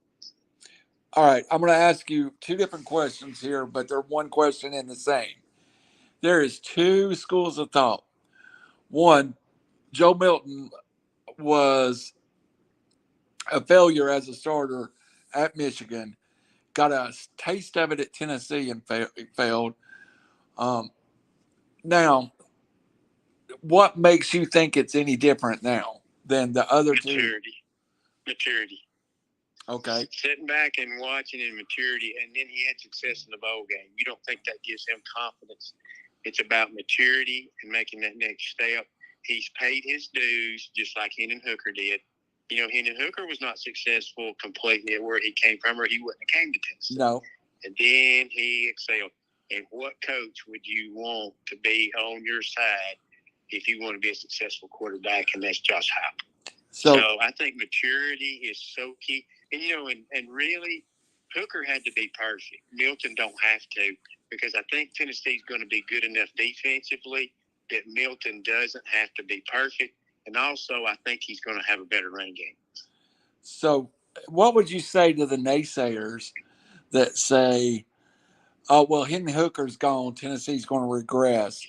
All right, I'm going to ask you two different questions here, but they're one question in the same. There is two schools of thought. One, Joe Milton was a failure as a starter at Michigan, got a taste of it at Tennessee and failed. Now, what makes you think it's any different now than the other two? Maturity. Okay. Sitting back and watching in maturity, and then he had success in the bowl game. You don't think that gives him confidence? It's about maturity and making that next step. He's paid his dues just like Hendon Hooker did. Hendon Hooker was not successful completely at where he came from, or he wouldn't have came to Tennessee. No. And then he excelled. And what coach would you want to be on your side if you want to be a successful quarterback? And that's Josh Heupel. So I think maturity is so key. And really, Hooker had to be perfect. Milton don't have to, because I think Tennessee's going to be good enough defensively that Milton doesn't have to be perfect. And also, I think he's going to have a better run game. So what would you say to the naysayers that say, oh, well, Hendon Hooker's gone, Tennessee's going to regress?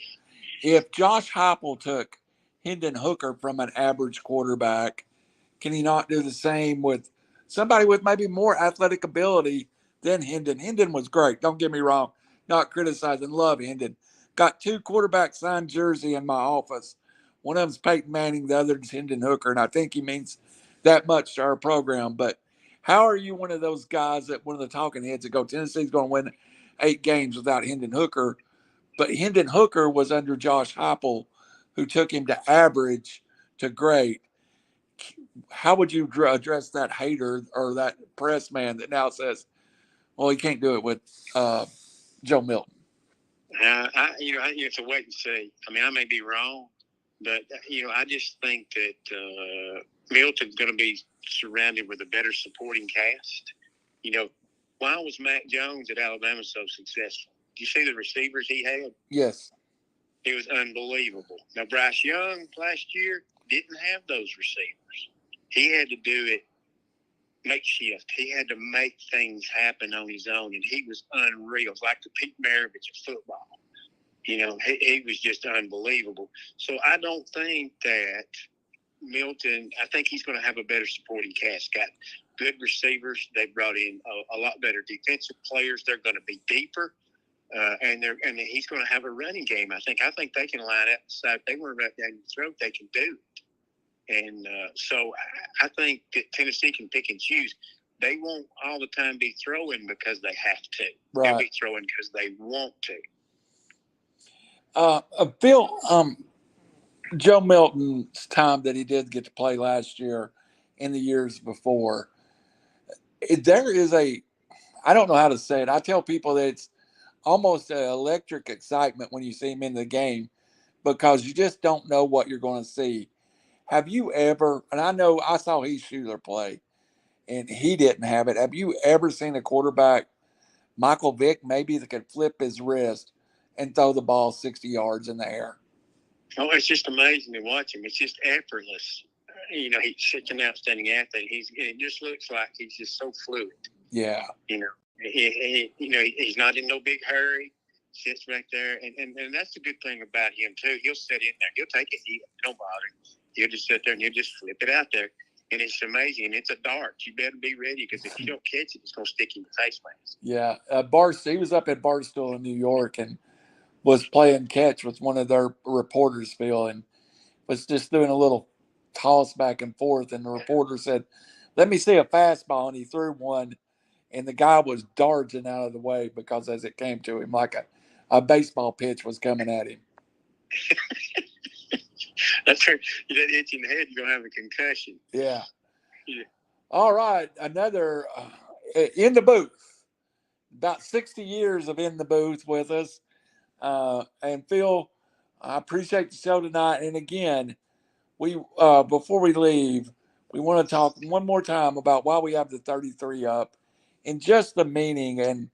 If Josh Heupel took Hendon Hooker from an average quarterback, can he not do the same with somebody with maybe more athletic ability than Hendon? Hendon was great. Don't get me wrong. Not criticizing. Love Hendon. Got two quarterbacks signed jersey in my office. One of them's Peyton Manning. The other's Hendon Hooker. And I think he means that much to our program. But how are you one of those guys that one of the talking heads that go, Tennessee's going to win 8 games without Hendon Hooker? But Hendon Hooker was under Josh Heupel, who took him to average to great. How would you address that hater or that press man that now says, well, he can't do it with Joe Milton? It's a wait and see. I mean, I may be wrong, but, I just think that Milton's going to be surrounded with a better supporting cast. Why was Mac Jones at Alabama so successful? Did you see the receivers he had? Yes. It was unbelievable. Now, Bryce Young last year didn't have those receivers. He had to do it makeshift. He had to make things happen on his own, and he was unreal. It's like the Pete Maravich of football. He was just unbelievable. So I don't think that Milton, I think he's going to have a better supporting cast. Got good receivers. They brought in a lot better defensive players. They're going to be deeper. And he's going to have a running game. I think they can line up. So if they want to run down your throat, they can do it. And so I think that Tennessee can pick and choose. They won't all the time be throwing because they have to. Right. They'll be throwing because they want to. Phil, Joe Milton's time that he did get to play last year and the years before, there is I don't know how to say it. I tell people that it's almost an electric excitement when you see him in the game because you just don't know what you're going to see. Have you ever, and I know I saw Heath Schuler play, and he didn't have it. Have you ever seen a quarterback, Michael Vick, maybe that could flip his wrist and throw the ball 60 yards in the air? Oh, it's just amazing to watch him. It's just effortless. He's such an outstanding athlete. It just looks like he's just so fluid. Yeah. He's not in no big hurry. Sits back there, and that's the good thing about him too. He'll sit in there. He'll take it. Don't bother him. He'll just sit there and he'll just flip it out there. And it's amazing. And it's a dart. You better be ready, because if you don't catch it, it's going to stick in your face mask. Yeah. He was up at Barstool in New York and was playing catch with one of their reporters, Phil, and was just doing a little toss back and forth. And the reporter said, "Let me see a fastball." And he threw one, and the guy was dodging out of the way because as it came to him, like a baseball pitch was coming at him. That's right. You get itch in the head, you're going to have a concussion. Yeah. All right. Another in the booth. About 60 years of in the booth with us. And Phil, I appreciate the show tonight. And again, we before we leave, we want to talk one more time about why we have the 33 up and just the meaning and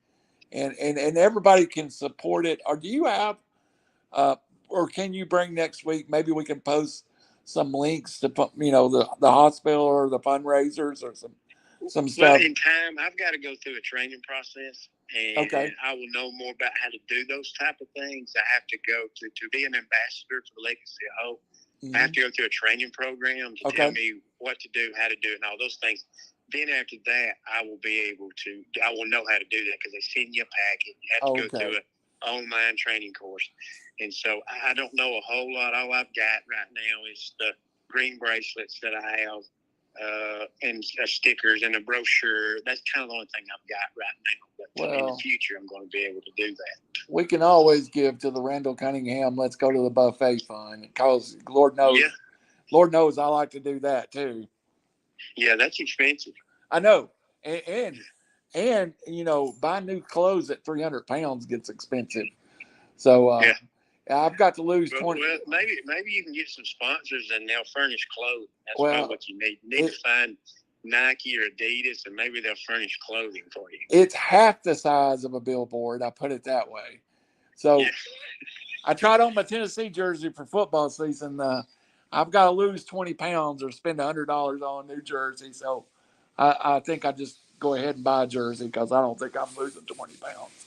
everybody can support it. Or do you have or can you bring next week? Maybe we can post some links to the hospital or the fundraisers or some stuff. Well, in time, I've got to go through a training process, and I will know more about how to do those type of things. I have to go to be an ambassador for the Legacy of Hope. Mm-hmm. I have to go through a training program to tell me what to do, how to do it, and all those things. Then after that, I will know how to do that, because they send you a packet. You have to go through an online training course. And so I don't know a whole lot. All I've got right now is the green bracelets that I have, and stickers and a brochure. That's kind of the only thing I've got right now. But in the future, I'm going to be able to do that. We can always give to the Randall Cunningham Let's Go to the Buffet Fund, because Lord knows I like to do that too. Yeah, that's expensive. I know. And buying new clothes at 300 pounds gets expensive. So I've got to lose 20. Well, maybe you can get some sponsors and they'll furnish clothing. That's probably what you need. You need to find Nike or Adidas, and maybe they'll furnish clothing for you. It's half the size of a billboard. I put it that way. So I tried on my Tennessee jersey for football season. I've got to lose 20 pounds or spend $100 on a new jersey. So I think I just go ahead and buy a jersey, because I don't think I'm losing 20 pounds.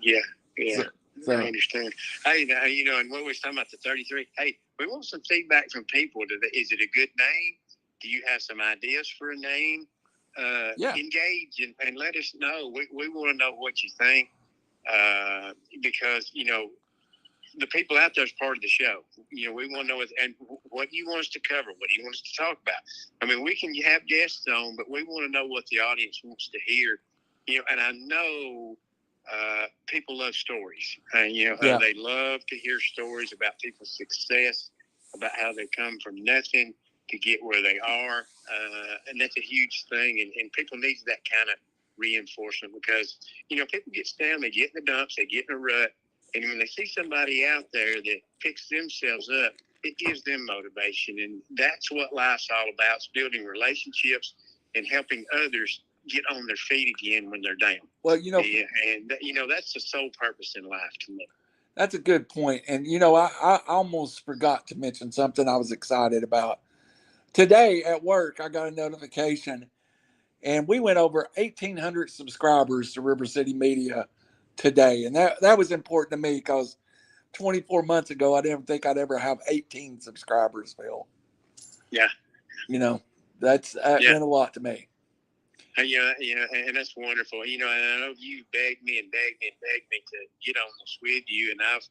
Yeah. So, I understand. Hey, and what we was talking about the 33. Hey, we want some feedback from people. Is it a good name? Do you have some ideas for a name? Engage and let us know. We want to know what you think, because the people out there is part of the show. We want to know what do you want us to cover? What do you want us to talk about? I mean, we can have guests on, but we want to know what the audience wants to hear. And I know people love stories. They love to hear stories about people's success, about how they come from nothing to get where they are. And that's a huge thing. And people need that kind of reinforcement, because, people get down, they get in the dumps, they get in a rut. And when they see somebody out there that picks themselves up, it gives them motivation. And that's what life's all about. It's building relationships and helping others get on their feet again when they're down. Well, that's the sole purpose in life to me. That's a good point. And, I almost forgot to mention something I was excited about. Today at work, I got a notification, and we went over 1,800 subscribers to RiverCity-Media today. And that was important to me, because 24 months ago, I didn't think I'd ever have 18 subscribers, Phil. Yeah. That meant a lot to me. And that's wonderful. And I know you begged me to get on this with you, and I've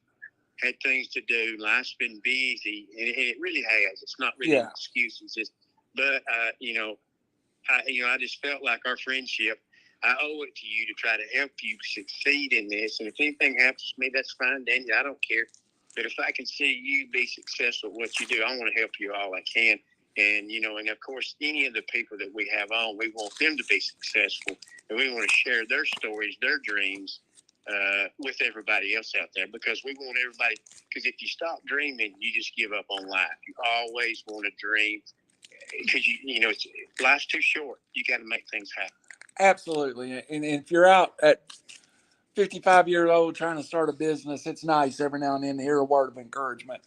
had things to do. Life's been busy, and it really has. It's not really an excuse. It's just, but I just felt like our friendship, I owe it to you to try to help you succeed in this. And if anything happens to me, that's fine, Daniel. I don't care. But if I can see you be successful at what you do, I want to help you all I can. And, and of course, any of the people that we have on, we want them to be successful. And we want to share their stories, their dreams with everybody else out there, because we want everybody, because if you stop dreaming, you just give up on life. You always want to dream because life's too short. You got to make things happen. Absolutely. And if you're out at 55 years old trying to start a business, it's nice every now and then to hear a word of encouragement.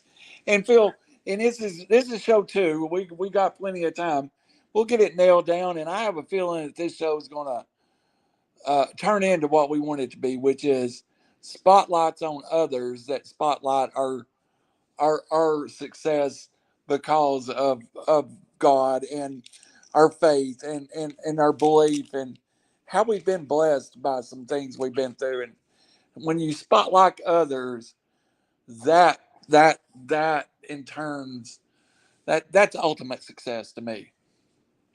And Phil, and this is show 2. We got plenty of time. We'll get it nailed down, and I have a feeling that this show is going to turn into what we want it to be, which is spotlights on others that spotlight our success because of God and our faith and our belief and how we've been blessed by some things we've been through. And when you spotlight others, that that in turns that's ultimate success to me.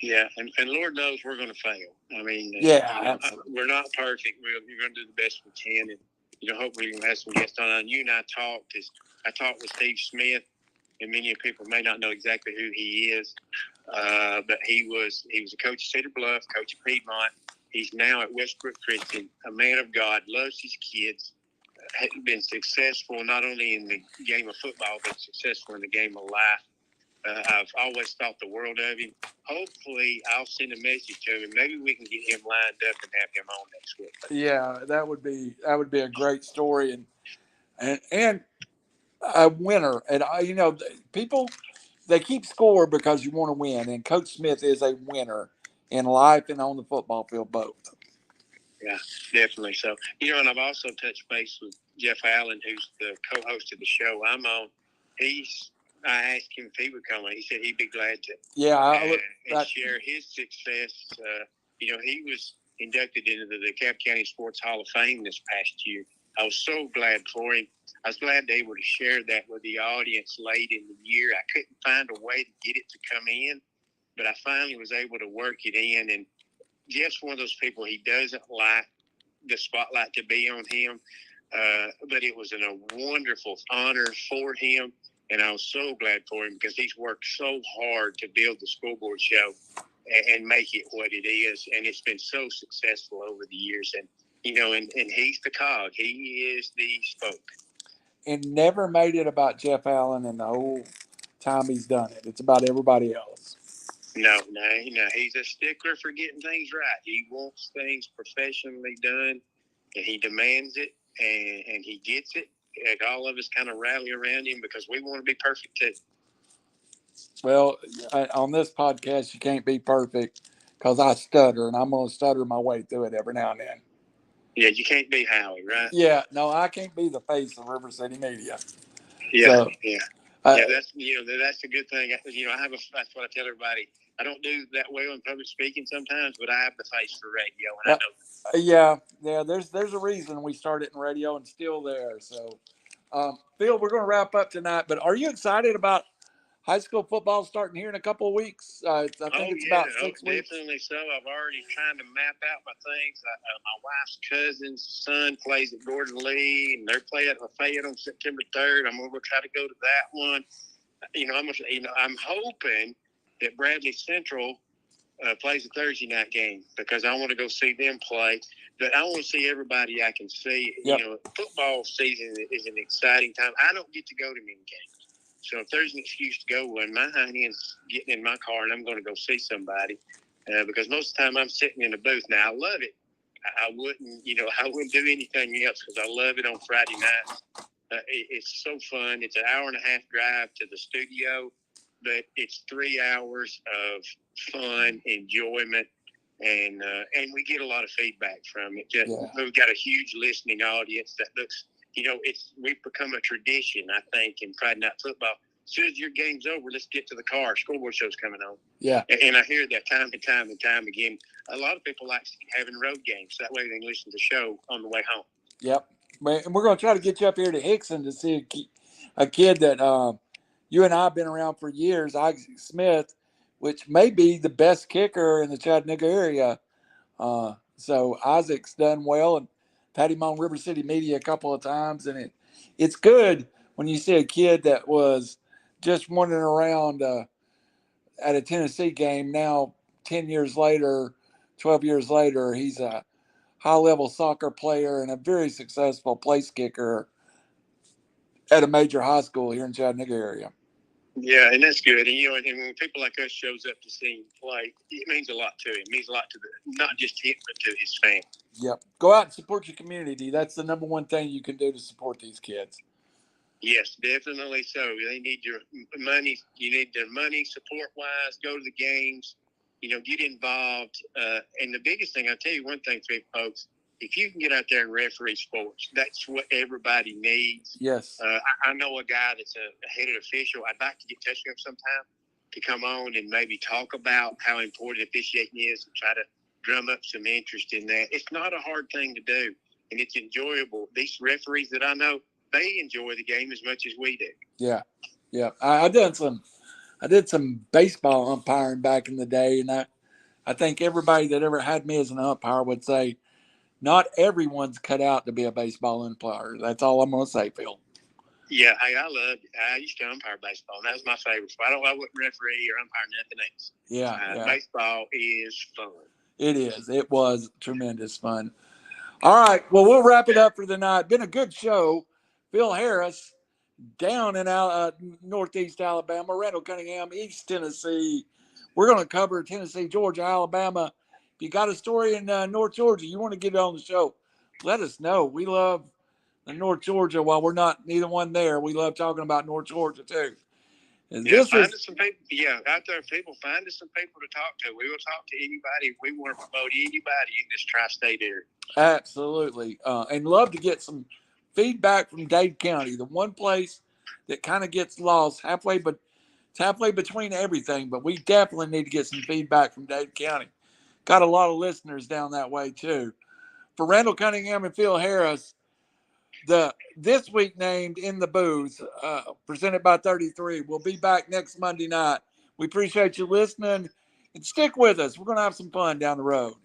Yeah, and Lord knows we're going to fail. I mean, we're not perfect. We're going to do the best we can, and hopefully we'll have some guests on. You and I talked with Steve Smith, and many people may not know exactly who he is, but he was a coach at Cedar Bluff, coach at Piedmont. He's now at Westbrook Christian, a man of God, loves his kids, has been successful not only in the game of football, but successful in the game of life. I've always thought the world of him. Hopefully, I'll send a message to him. Maybe we can get him lined up and have him on next week. Yeah, that would be a great story and a winner. And people they keep score because you want to win. And Coach Smith is a winner in life and on the football field both. Yeah, definitely. So and I've also touched base with Jeff Allen, who's the co-host of the show I'm on. I asked him if he would come on. He said he'd be glad to. Yeah, and share his success. He was inducted into the DeKalb County Sports Hall of Fame this past year. I was so glad for him. I was glad they were to share that with the audience late in the year. I couldn't find a way to get it to come in, but I finally was able to work it in. And Jeff's one of those people, he doesn't like the spotlight to be on him, but it was a wonderful honor for him. And I was so glad for him because he's worked so hard to build the scoreboard show and make it what it is. And it's been so successful over the years. And, and he's the cog. He is the spoke. And never made it about Jeff Allen and the whole time he's done it. It's about everybody else. No. He's a stickler for getting things right. He wants things professionally done, and he demands it, and he gets it. And all of us kind of rally around him because we want to be perfect too. Well, on this podcast, you can't be perfect because I stutter, and I'm going to stutter my way through it every now and then. Yeah, you can't be Howie, right? Yeah, no, I can't be the face of RiverCity-Media. Yeah, so, yeah. That's that's a good thing. That's what I tell everybody. I don't do that well in public speaking sometimes, but I have the face for radio, and I know. Yeah. There's a reason we started in radio and still there. So, Phil, we're going to wrap up tonight. But are you excited about high school football starting here in a couple of weeks? I think it's about 6 weeks. Definitely so. I've already trying to map out my things. My wife's cousin's son plays at Gordon Lee, and they're playing at Lafayette on September 3rd. I'm going to try to go to that one. I'm hoping that Bradley Central plays a Thursday night game because I want to go see them play. But I want to see everybody I can see. Yep. Football season is an exciting time. I don't get to go to many games. So if there's an excuse to go one, my hand's getting in my car and I'm going to go see somebody because most of the time I'm sitting in a booth. Now, I love it. I wouldn't do anything else because I love it on Friday nights. It's so fun. It's an hour and a half drive to the studio, but it's 3 hours of fun, enjoyment, and we get a lot of feedback from it. We've got a huge listening audience that looks, we've become a tradition, I think, in Friday Night Football. As soon as your game's over, let's get to the car. Scoreboard show's coming on. Yeah. And I hear that time and time again. A lot of people like having road games. That way they can listen to the show on the way home. Yep. And we're going to try to get you up here to Hickson to see a kid that you and I have been around for years, Isaac Smith, which may be the best kicker in the Chattanooga area. So Isaac's done well, and had him on RiverCity-Media a couple of times, and it's good when you see a kid that was just wandering around at a Tennessee game. Now, 10 years later, 12 years later, he's a high-level soccer player and a very successful place kicker at a major high school here in Chattanooga area. Yeah, and that's good. And, and when people like us shows up to see him play, it means a lot to him. It means a lot to not just him, but to his family. Yep. Go out and support your community. That's the number one thing you can do to support these kids. Yes, definitely so. They need your money. You need their money support wise. Go to the games. Get involved. And the biggest thing, I'll tell you one thing, folks. If you can get out there and referee sports, that's what everybody needs. Yes. I know a guy that's a headed official. I'd like to get in touch with him sometime to come on and maybe talk about how important officiating is and try to drum up some interest in that. It's not a hard thing to do, and it's enjoyable. These referees that I know, they enjoy the game as much as we do. Yeah. Yeah. I did some baseball umpiring back in the day, and I think everybody that ever had me as an umpire would say, not everyone's cut out to be a baseball umpire. That's all I'm going to say, Phil. Yeah, hey, I loved it. I used to umpire baseball, and that was my favorite sport. I wouldn't referee or umpire nothing else. Yeah. Baseball is fun. It is. It was tremendous fun. All right. Well, we'll wrap it up for the night. Been a good show. Phil Harris down in Northeast Alabama, Randall Cunningham, East Tennessee. We're going to cover Tennessee, Georgia, Alabama. If you got a story in North Georgia, you want to get it on the show, let us know. We love the North Georgia. While we're not neither one there, we love talking about North Georgia too. And yeah, find us some people. Yeah, out there, people, find us some people to talk to. We will talk to anybody. We want to promote anybody in this tri-state area. Absolutely. And love to get some feedback from Dade County, the one place that kind of gets lost halfway, but it's halfway between everything. But we definitely need to get some feedback from Dade County. Got a lot of listeners down that way too. For Randall Cunningham and Phil Harris, the this week named In the Booth, presented by 33. We'll be back next Monday night. We appreciate you listening and stick with us. We're going to have some fun down the road.